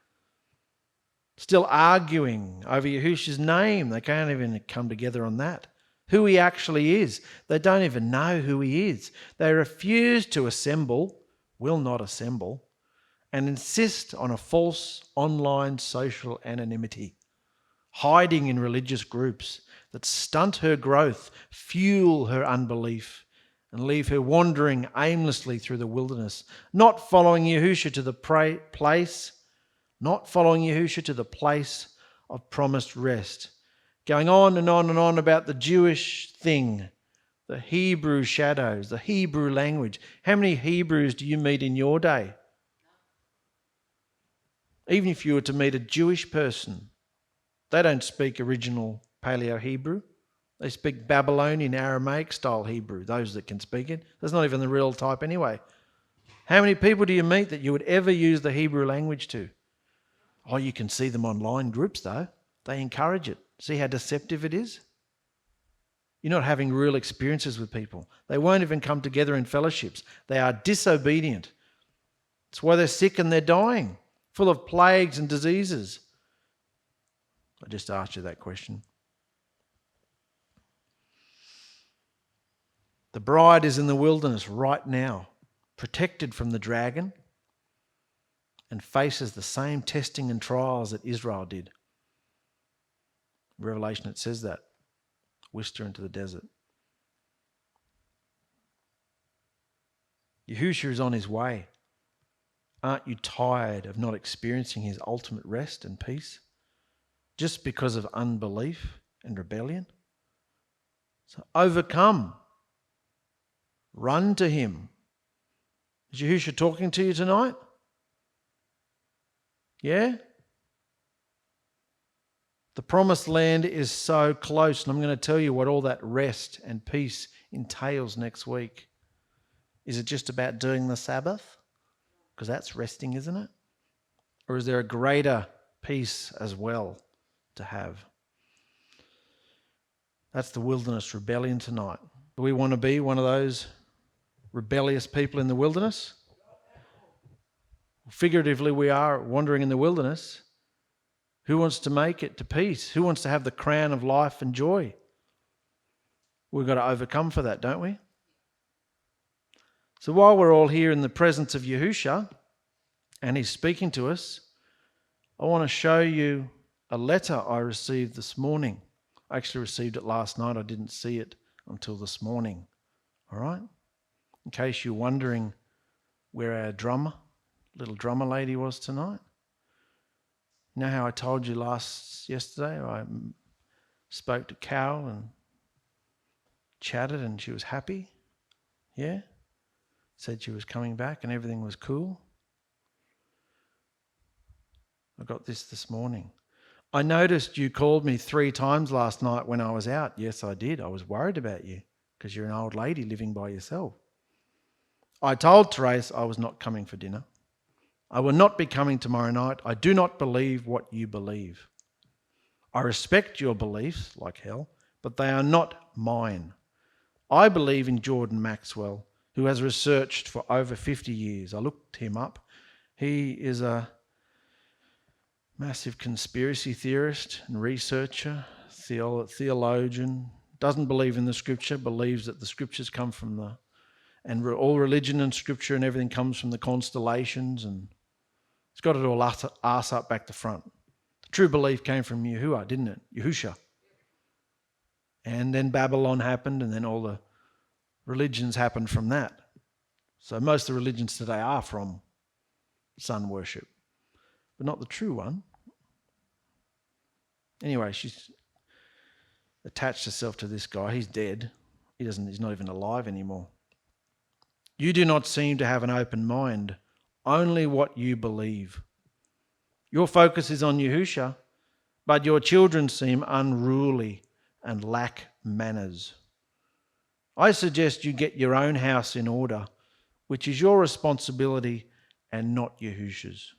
A: Still arguing over Yahusha's name. They can't even come together on that. Who he actually is. They don't even know who he is. They refuse to assemble, will not assemble, and insist on a false online social anonymity, hiding in religious groups that stunt her growth, fuel her unbelief, and leave her wandering aimlessly through the wilderness, not following Yahusha to the place of promised rest. Going on and on and on about the Jewish thing, the Hebrew shadows, the Hebrew language. How many Hebrews do you meet in your day? Even if you were to meet a Jewish person, they don't speak original Paleo-Hebrew. They speak Babylonian Aramaic style Hebrew, those that can speak it. That's not even the real type anyway. How many people do you meet that you would ever use the Hebrew language to? Oh, you can see them online groups though. They encourage it. See how deceptive it is? You're not having real experiences with people. They won't even come together in fellowships. They are disobedient. That's why they're sick and they're dying, full of plagues and diseases. I just asked you that question. The bride is in the wilderness right now, protected from the dragon, and faces the same testing and trials that Israel did. Revelation, it says that. Whisked her into the desert. Yahusha is on his way. Aren't you tired of not experiencing his ultimate rest and peace just because of unbelief and rebellion? So overcome. Run to him. Is Yahusha talking to you tonight? Yeah? The promised land is so close, and I'm going to tell you what all that rest and peace entails next week. Is it just about doing the Sabbath? Because that's resting, isn't it? Or is there a greater peace as well to have? That's the wilderness rebellion tonight. Do we want to be one of those rebellious people in the wilderness? Figuratively, we are wandering in the wilderness. Who wants to make it to peace? Who wants to have the crown of life and joy? We've got to overcome for that, don't we? So while we're all here in the presence of Yahusha and he's speaking to us, I want to show you a letter I received this morning. I actually received it last night. I didn't see it until this morning. All right? In case you're wondering where our little drummer lady was tonight. You know how I told you yesterday I spoke to Carol and chatted and she was happy? Yeah? Said she was coming back and everything was cool. I got this morning. I noticed you called me 3 times last night when I was out. Yes, I did. I was worried about you because you're an old lady living by yourself. I told Therese I was not coming for dinner. I will not be coming tomorrow night. I do not believe what you believe. I respect your beliefs like hell, but they are not mine. I believe in Jordan Maxwell, who has researched for over 50 years. I looked him up. He is a massive conspiracy theorist and researcher, theologian, doesn't believe in the scripture, believes that the scriptures come from all religion and scripture and everything comes from the constellations, and it's got it all arse up back to front. The true belief came from Yahuah, didn't it? Yahusha. And then Babylon happened, and then all the religions happened from that. So most of the religions today are from sun worship, but not the true one. Anyway, she's attached herself to this guy. He's dead. He's not even alive anymore. You do not seem to have an open mind, only what you believe. Your focus is on Yahusha, but your children seem unruly and lack manners. I suggest you get your own house in order, which is your responsibility and not Yahusha's.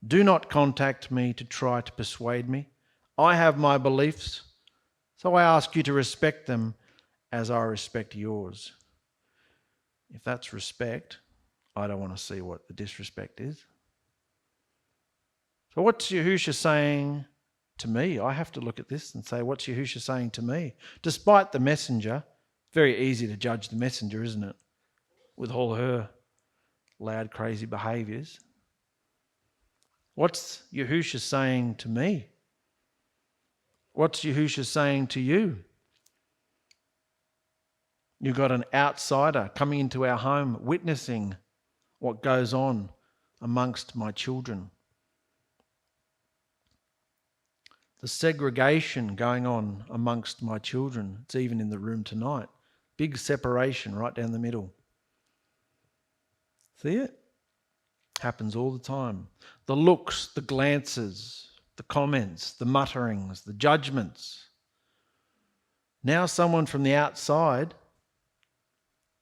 A: Do not contact me to try to persuade me. I have my beliefs, so I ask you to respect them as I respect yours. If that's respect, I don't want to see what the disrespect is. So what's Yahusha saying to me? I have to look at this and say, what's Yahusha saying to me? Despite the messenger, very easy to judge the messenger, isn't it? With all her loud, crazy behaviours. What's Yahusha saying to me? What's Yahusha saying to you? You've got an outsider coming into our home, witnessing what goes on amongst my children. The segregation going on amongst my children, it's even in the room tonight. Big separation right down the middle. See it? Happens all the time. The looks, the glances, the comments, the mutterings, the judgments. Now someone from the outside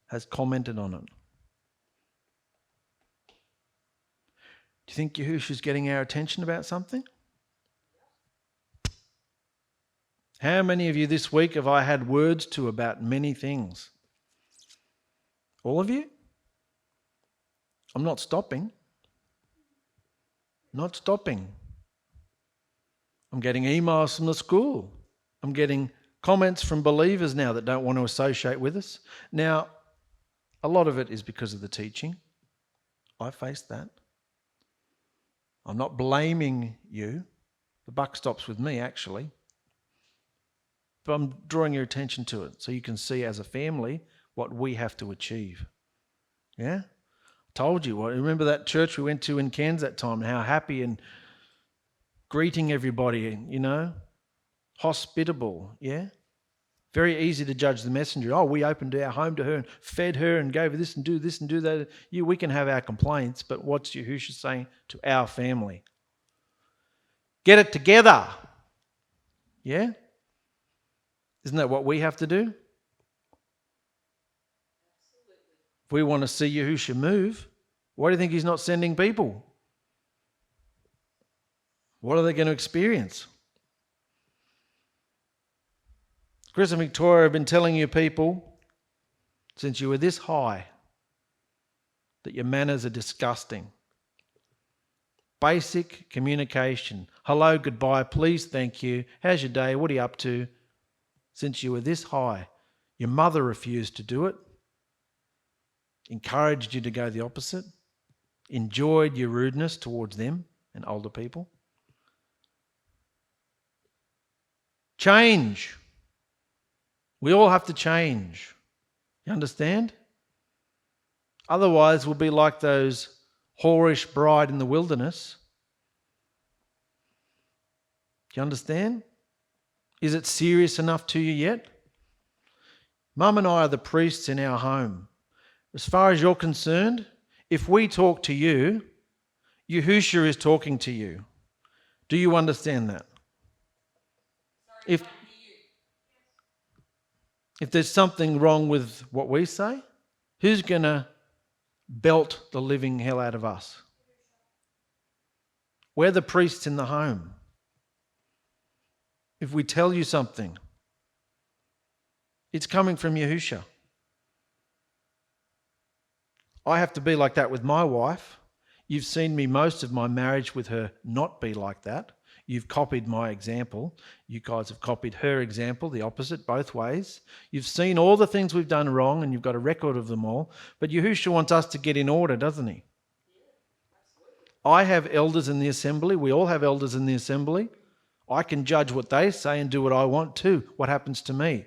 A: has commented on it. Do you think Yahusha's getting our attention about something? How many of you this week have I had words to about many things? All of you? I'm not stopping. Not stopping. I'm getting emails from the school. I'm getting comments from believers now that don't want to associate with us. Now, a lot of it is because of the teaching. I faced that. I'm not blaming you. The buck stops with me, actually. But I'm drawing your attention to it so you can see as a family what we have to achieve. Yeah? Told you. Well, remember that church we went to in Cairns that time, and how happy and greeting everybody, hospitable, yeah? Very easy to judge the messenger. Oh, we opened our home to her and fed her and gave her this and do that. We can have our complaints, but what's Yahushua saying to our family? Get it together. Yeah? Isn't that what we have to do? If we want to see Yahushua move, why do you think he's not sending people? What are they going to experience? Chris and Victoria have been telling you people since you were this high that your manners are disgusting. Basic communication. Hello, goodbye, please, thank you. How's your day? What are you up to? Since you were this high, your mother refused to do it, encouraged you to go the opposite, enjoyed your rudeness towards them and older people. Change. We all have to change. You understand? Otherwise, we'll be like those whorish bride in the wilderness. Do you understand? Is it serious enough to you yet? Mum and I are the priests in our home. As far as you're concerned, if we talk to you, Yahusha is talking to you. Do you understand that? If there's something wrong with what we say, who's going to belt the living hell out of us? We're the priests in the home. If we tell you something, it's coming from Yahusha. I have to be like that with my wife. You've seen me most of my marriage with her not be like that. You've copied my example. You guys have copied her example, the opposite, both ways. You've seen all the things we've done wrong and you've got a record of them all. But Yahushua wants us to get in order, doesn't he? I have elders in the assembly. We all have elders in the assembly. I can judge what they say and do what I want too. What happens to me?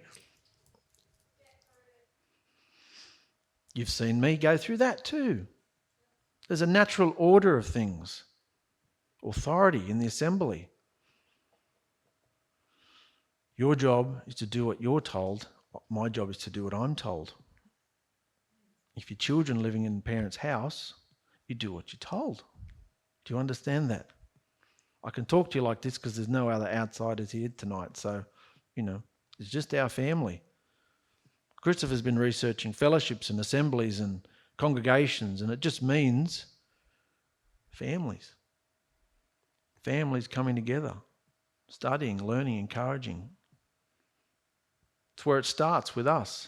A: You've seen me go through that too. There's a natural order of things. Authority in the assembly. Your job is to do what you're told. My job is to do what I'm told. If your children living in parents' house, you do what you're told. Do you understand that? I can talk to you like this because there's no other outsiders here tonight. So, it's just our family. Christopher's been researching fellowships and assemblies and congregations, and it just means families. Families coming together, studying, learning, encouraging. It's where it starts with us.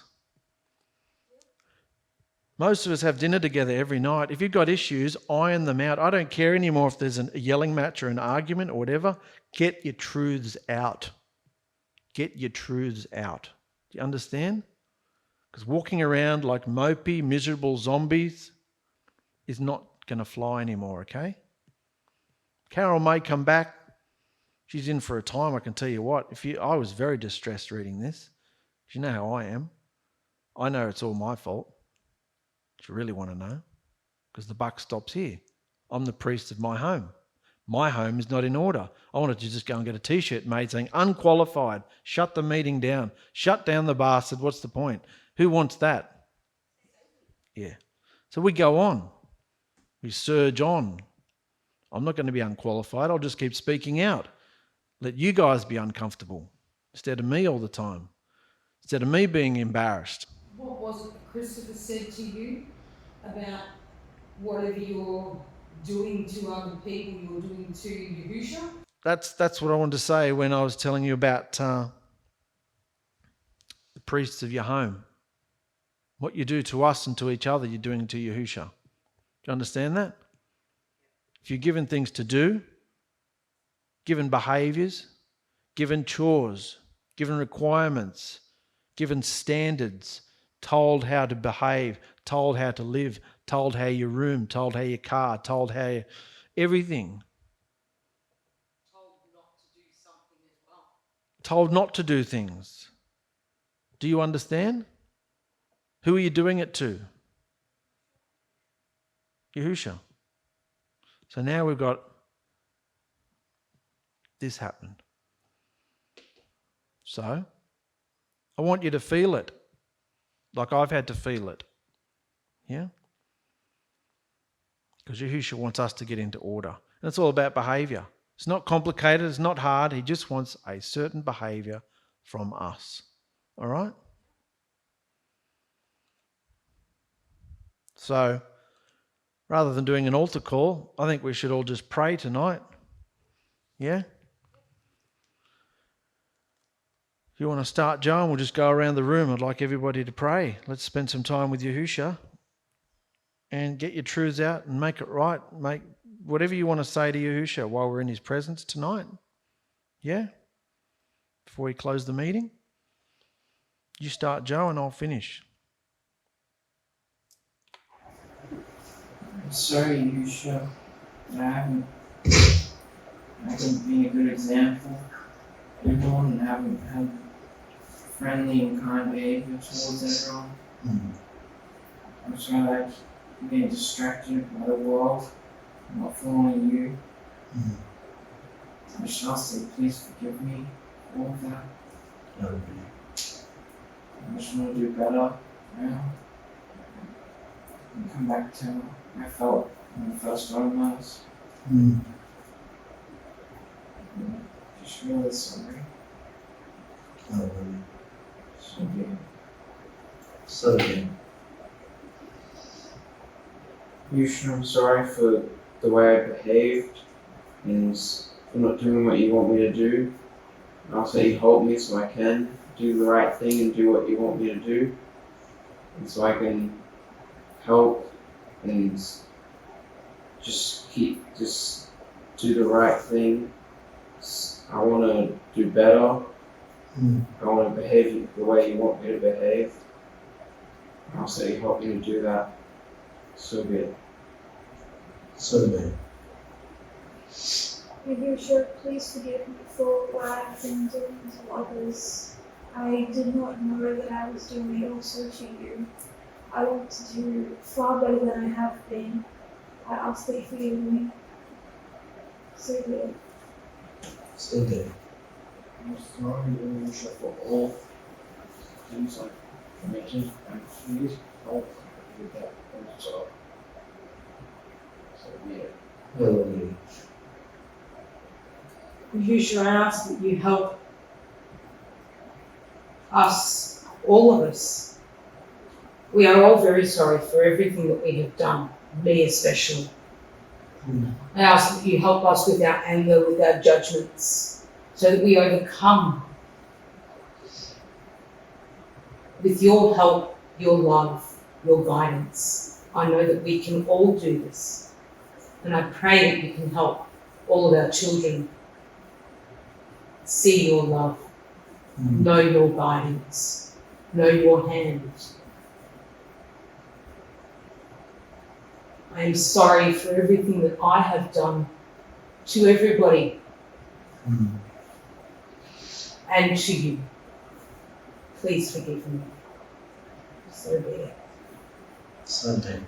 A: Most of us have dinner together every night. If you've got issues, iron them out. I don't care anymore if there's a yelling match or an argument or whatever. Get your truths out. Get your truths out. Do you understand? Because walking around like mopey, miserable zombies is not going to fly anymore, okay? Carol may come back. She's in for a time, I can tell you what. I was very distressed reading this. You know how I am. I know it's all my fault. Do you really want to know? Because the buck stops here. I'm the priest of my home. My home is not in order. I wanted to just go and get a t-shirt made saying, unqualified, shut the meeting down, shut down the bastard, what's the point? Who wants that? Yeah. So we go on. We surge on. I'm not going to be unqualified. I'll just keep speaking out. Let you guys be uncomfortable instead of me all the time. Instead of me being embarrassed.
B: What was it Christopher said to you about whatever you're doing to other people, you're doing to Yahusha?
A: That's what I wanted to say when I was telling you about the priests of your home. What you do to us and to each other, you're doing to Yahusha. Do you understand that? If you're given things to do, given behaviours, given chores, given requirements, given standards, told how to behave, told how to live, told how your room, told how your car, told how everything.
B: Told not to do something as well.
A: Told not to do things. Do you understand? Who are you doing it to? Yahusha. So now we've got this happened. So I want you to feel it like I've had to feel it. Yeah? Because Yahusha wants us to get into order. And it's all about behaviour. It's not complicated. It's not hard. He just wants a certain behaviour from us. All right? So rather than doing an altar call, I think we should all just pray tonight. Yeah? If you want to start, Joe, and we'll just go around the room. I'd like everybody to pray. Let's spend some time with Yahusha and get your truths out and make it right. Make whatever you want to say to Yahusha while we're in his presence tonight. Yeah? Before we close the meeting. You start, Joe, and I'll finish.
C: I'm sorry, Yahusha, that I haven't been a good example to everyone and haven't had friendly and kind behavior towards everyone. I'm sorry that I'm getting distracted by the world and not following you. I just ask that you please forgive me for all of that. I just want to do better now and come back to how I felt when I first started Mass. Just really sorry.
D: So again.
C: Yahusha, I'm sorry for the way I behaved and for not doing what you want me to do. And also you help me so I can do the right thing and do what you want me to do. And so I can help and just do the right thing. I want to do better. I want to behave the way you want me to behave. And also you help me to do that. So good.
D: So good.
E: Yahusha, please forgive me for what I've been doing to others. I did not know that I was doing it also to you. I want to do far better than I have been. I ask that you forgive me. So good.
D: So good.
C: I'm sorry, Yahusha, for all things like mentioned, and please help with that also. So yeah.
D: Hallelujah.
B: Yahusha, I ask that you help us, all of us. We are all very sorry for everything that we have done, me especially. I ask that you help us with our anger, with our judgments, so that we overcome with your help, your love, your guidance. I know that we can all do this. And I pray that you can help all of our children see your love, know your guidance, know your hand. I am sorry for everything that I have done to everybody and to you. Please forgive me. So be it.
D: Sunday.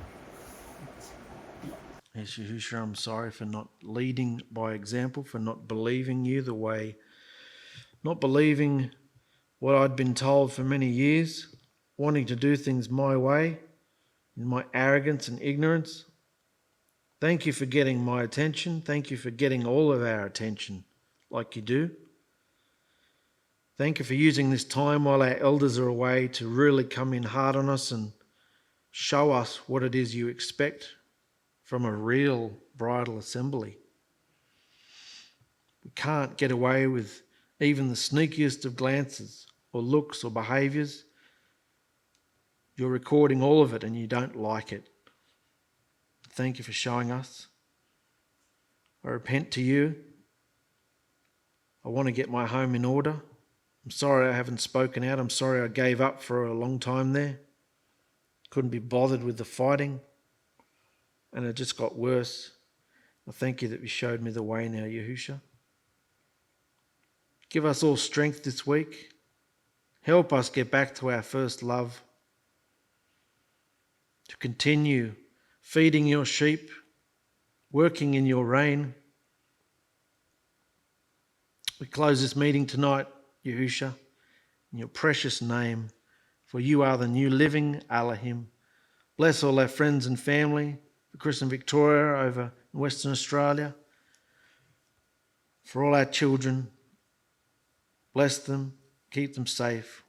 A: Yes, Yahusha, I'm sorry for not leading by example, for not believing you the way, not believing what I'd been told for many years, wanting to do things my way, in my arrogance and ignorance. Thank you for getting my attention. Thank you for getting all of our attention like you do. Thank you for using this time while our elders are away to really come in hard on us and show us what it is you expect from a real bridal assembly. We can't get away with even the sneakiest of glances or looks or behaviours. You're recording all of it and you don't like it. Thank you for showing us. I repent to you. I want to get my home in order. I'm sorry I haven't spoken out. I'm sorry I gave up for a long time there. Couldn't be bothered with the fighting. And it just got worse. I thank you that you showed me the way now, Yahusha. Give us all strength this week. Help us get back to our first love. To continue feeding your sheep, working in your reign. We close this meeting tonight, Yahusha, in your precious name, for you are the new living Elohim. Bless all our friends and family, for Chris and Victoria over in Western Australia, for all our children. Bless them, keep them safe,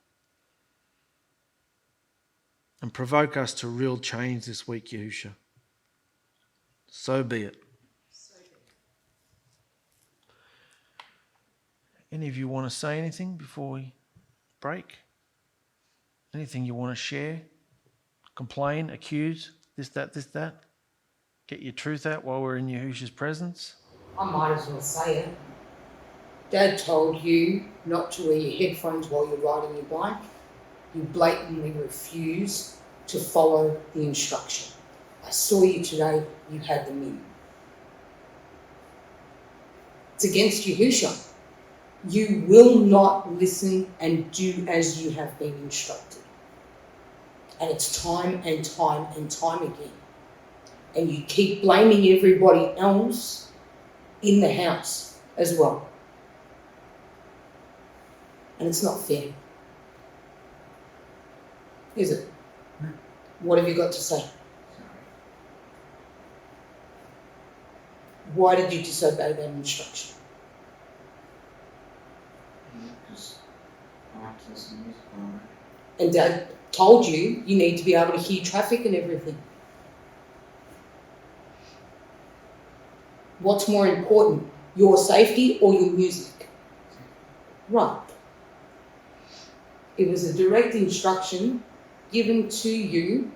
A: and provoke us to real change this week, Yahusha. So be it. Any of you want to say anything before we break? Anything you want to share? Complain, accuse, this, that? Get your truth out while we're in Yahusha's presence?
B: I might as well say it. Dad told you not to wear your headphones while you're riding your bike. You blatantly refuse to follow the instruction. I saw you today, you had them in. It's against Yahusha. You will not listen and do as you have been instructed. And it's time and time and time again. And you keep blaming everybody else in the house as well. And it's not fair. Is it?
C: No.
B: What have you got to say? Why did you disobey that instruction?
C: Because I like to listen to music all night.
B: And Dad told you you need to be able to hear traffic and everything. What's more important, your safety or your music? Right. It was a direct instruction given to you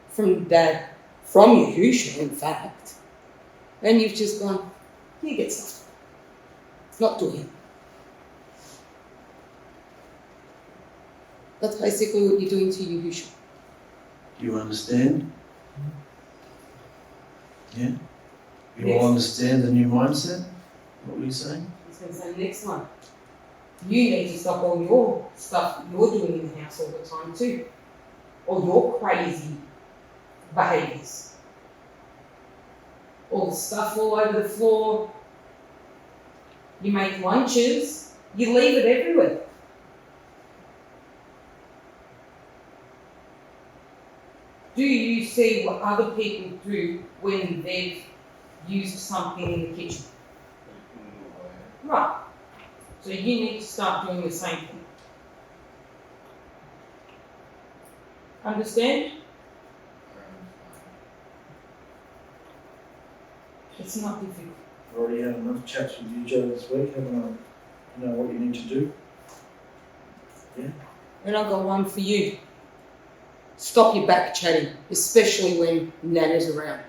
B: from Dad, from Yahusha, in fact. And you've just gone, you get stuff. Not to him. That's basically what you're doing to Yahusha.
D: Do you understand? Yeah? You
B: Yes.
D: all understand the new mindset? What were you saying?
B: He's going to say the next one. You need to stop all your stuff you're doing in the house all the time too. All your crazy behaviours. All the stuff all over the floor. You make lunches, you leave it everywhere. Do you see what other people do when they've used something in the kitchen? Right. So you need to start doing the same thing. Understand? It's not difficult.
D: I've already had enough chats with you, Joe, this week, haven't I? You know what you need to do?
B: And I've got one for you. Stop your back chatting, especially when Nana's around.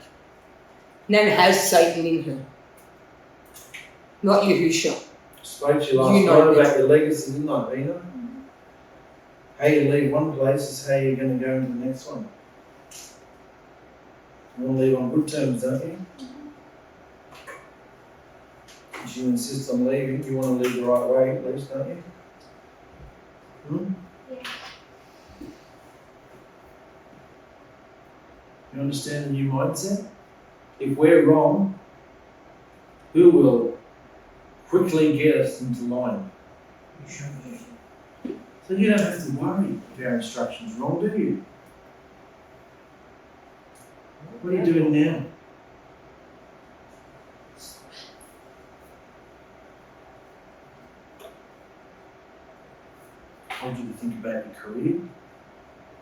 B: Nana has Satan in her. Not Yahusha.
D: Spoke to you last
B: You know
D: night
B: this.
D: about your legacy, didn't I, Vina? How you leave one place is how you're going to go into the next one. You want to leave on good terms, don't you? If you insist on leaving, you want to leave the right way at least, don't you?
E: Yeah.
D: You understand the new mindset? If we're wrong, who will quickly get us into line? So you don't have to worry if our instruction's wrong, do you? What are you doing now? I told you to think about your career,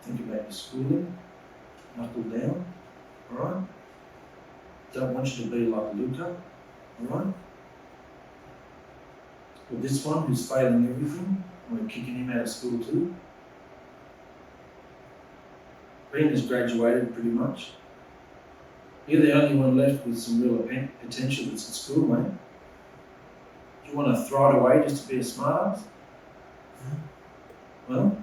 D: think about your schooling, knuckle down, alright? Don't want you to be like Luca, alright? Or this one who's failing everything, we're kicking him out of school too. Ben has graduated pretty much. You're the only one left with some real potential that's at school, mate. Do you want to throw it away just to be a smart ass? Well,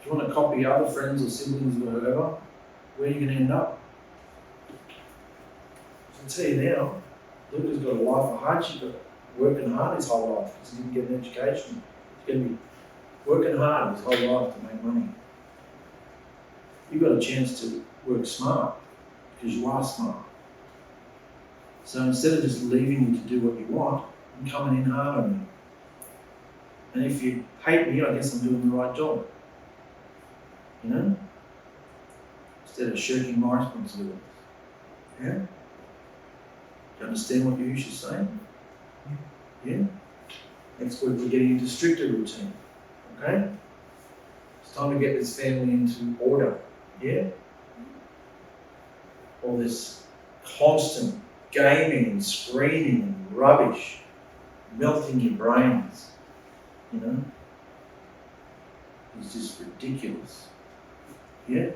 D: if you want to copy other friends or siblings or whoever, where are you going to end up? I can tell you now, Luca's got a life of hardship, but working hard his whole life because he didn't get an education. He's going to be working hard his whole life to make money. you've got a chance to work smart, because you are smart. So instead of just leaving you to do what you want, I'm coming in hard on you. And if you hate me, I guess I'm doing the right job. You know? Instead of shirking my responsibilities. Yeah? Do you understand what Yahusha's saying? Yeah? Next week we're getting into stricter routine. Okay? It's time to get this family into order. Yeah? All this constant gaming and screaming and rubbish melting your brains. You know? It's just ridiculous. Yeah?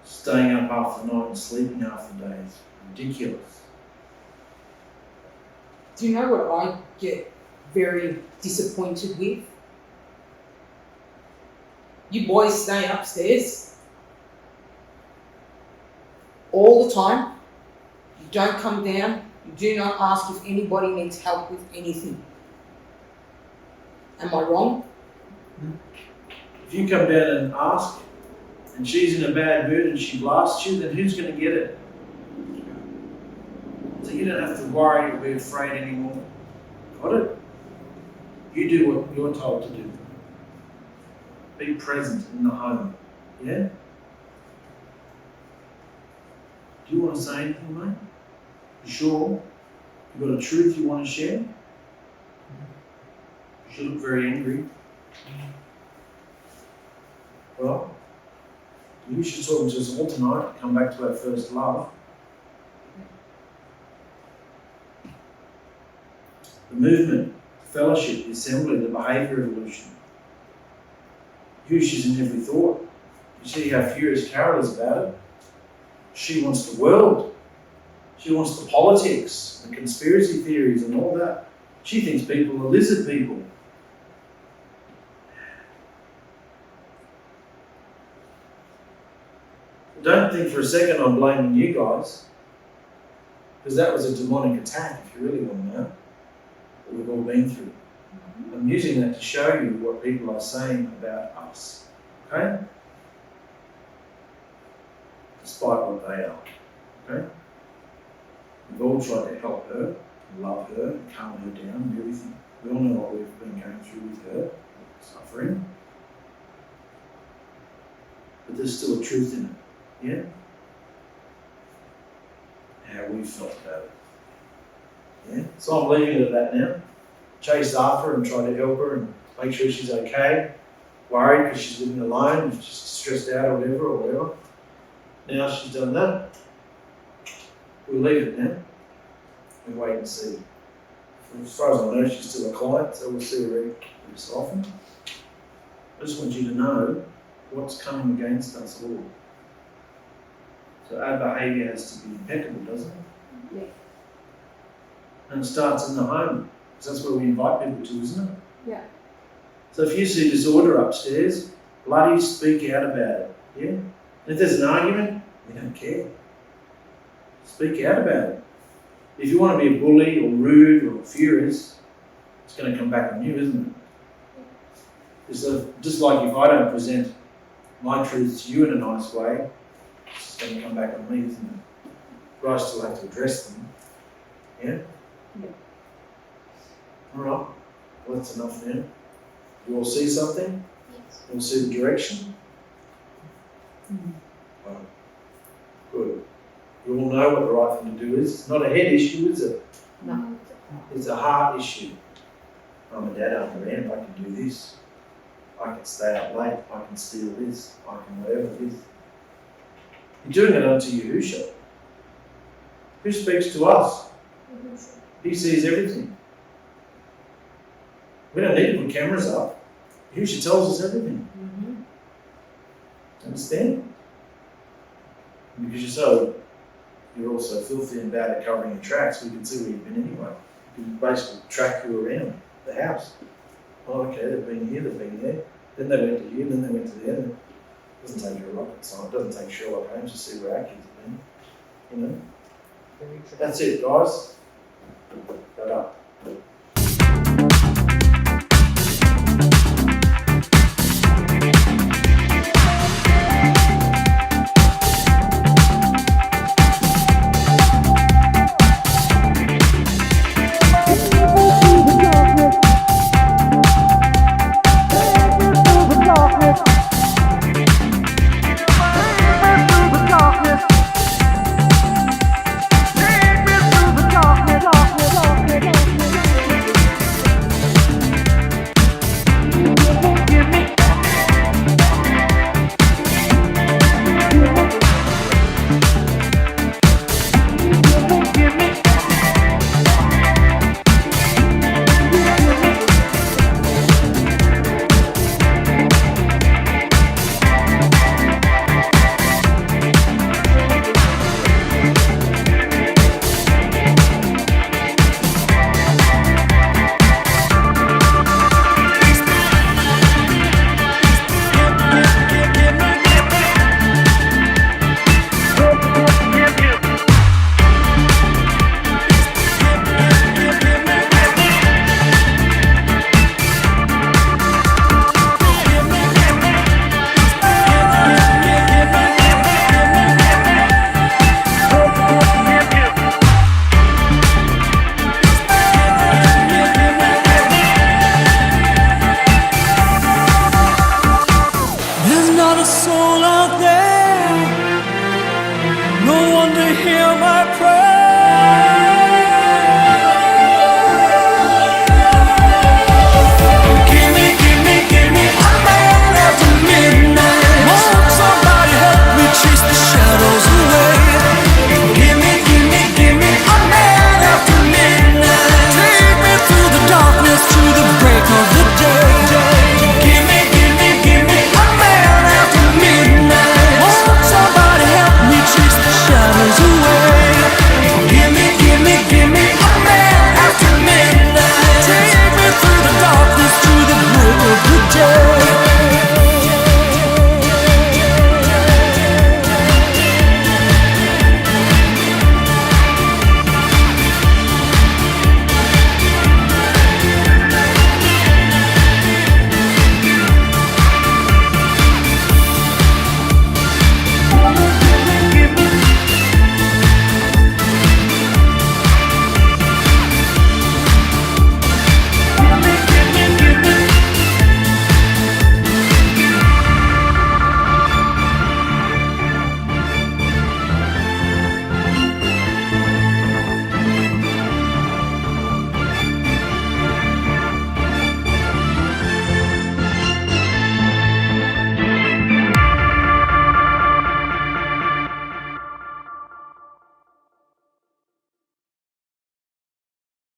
D: Staying up half the night and sleeping half the day is ridiculous.
B: Do you know what I get very disappointed with? You boys stay upstairs all the time. You don't come down. You do not ask if anybody needs help with anything. Am I wrong?
D: If you come down and ask, and she's in a bad mood and she blasts you, then who's going to get it? So you don't have to worry or be afraid anymore. Got it? You do what you're told to do. Be present in the home. Yeah? Do you want to say anything, mate? You sure? You got a truth you want to share? You look very angry. Well, you should talk to us all tonight. Come back to our first love. The movement, the fellowship, the assembly, the behaviour evolution. Yahusha's in every thought. You see how furious Carol is about it? She wants the world. She wants the politics, the conspiracy theories and all that. She thinks people are lizard people. Don't think for a second I'm blaming you guys, because that was a demonic attack, if you really want to know what we've all been through. I'm using that to show you what people are saying about us, okay? Despite what they are, okay? We've all tried to help her, love her, calm her down and everything. We all know what we've been going through with her, suffering. But there's still a truth in it. Yeah? How we felt about it. Yeah? So I'm leaving it at that now. Chase after her and try to help her and make sure she's okay. Worried because she's living alone and she's stressed out or whatever. Now she's done that. We'll leave it now and wait and see. As far as I know, she's still a client, so we'll see her every so often. I just want you to know what's coming against us all. So our behaviour has to be impeccable, doesn't it?
B: Yeah.
D: And it starts in the home, because that's where we invite people to, isn't it?
B: Yeah.
D: So if you see disorder upstairs, bloody speak out about it, yeah? And if there's an argument, we don't care. Speak out about it. If you want to be a bully or rude or furious, it's going to come back on you, isn't it? Just like if I don't present my truths to you in a nice way, it's going to come back on me, isn't it? But I still have to address them. Yeah?
B: Yeah.
D: Alright. Well, that's enough now. You all see something?
E: Yes.
D: You all see the direction? Oh, good. You all know what the right thing to do is. It's not a head issue, is it?
B: No.
D: It's a heart issue. I'm a dad after end, I can do this. I can stay up late, I can steal this, I can whatever it is. You're doing it unto Yahusha. Who speaks to us? He sees everything. We don't need to put cameras up. Yahusha tells us everything. Understand? Because you're also filthy and bad at covering your tracks, we can see where you've been anyway. We can basically track you around the house. Oh, okay, they've been here, they've been there. Then they went to here, then they went to there. It doesn't take a rocket science, it doesn't take Sherlock Holmes to see where our kids have been. You know? That's it, guys. Shut up.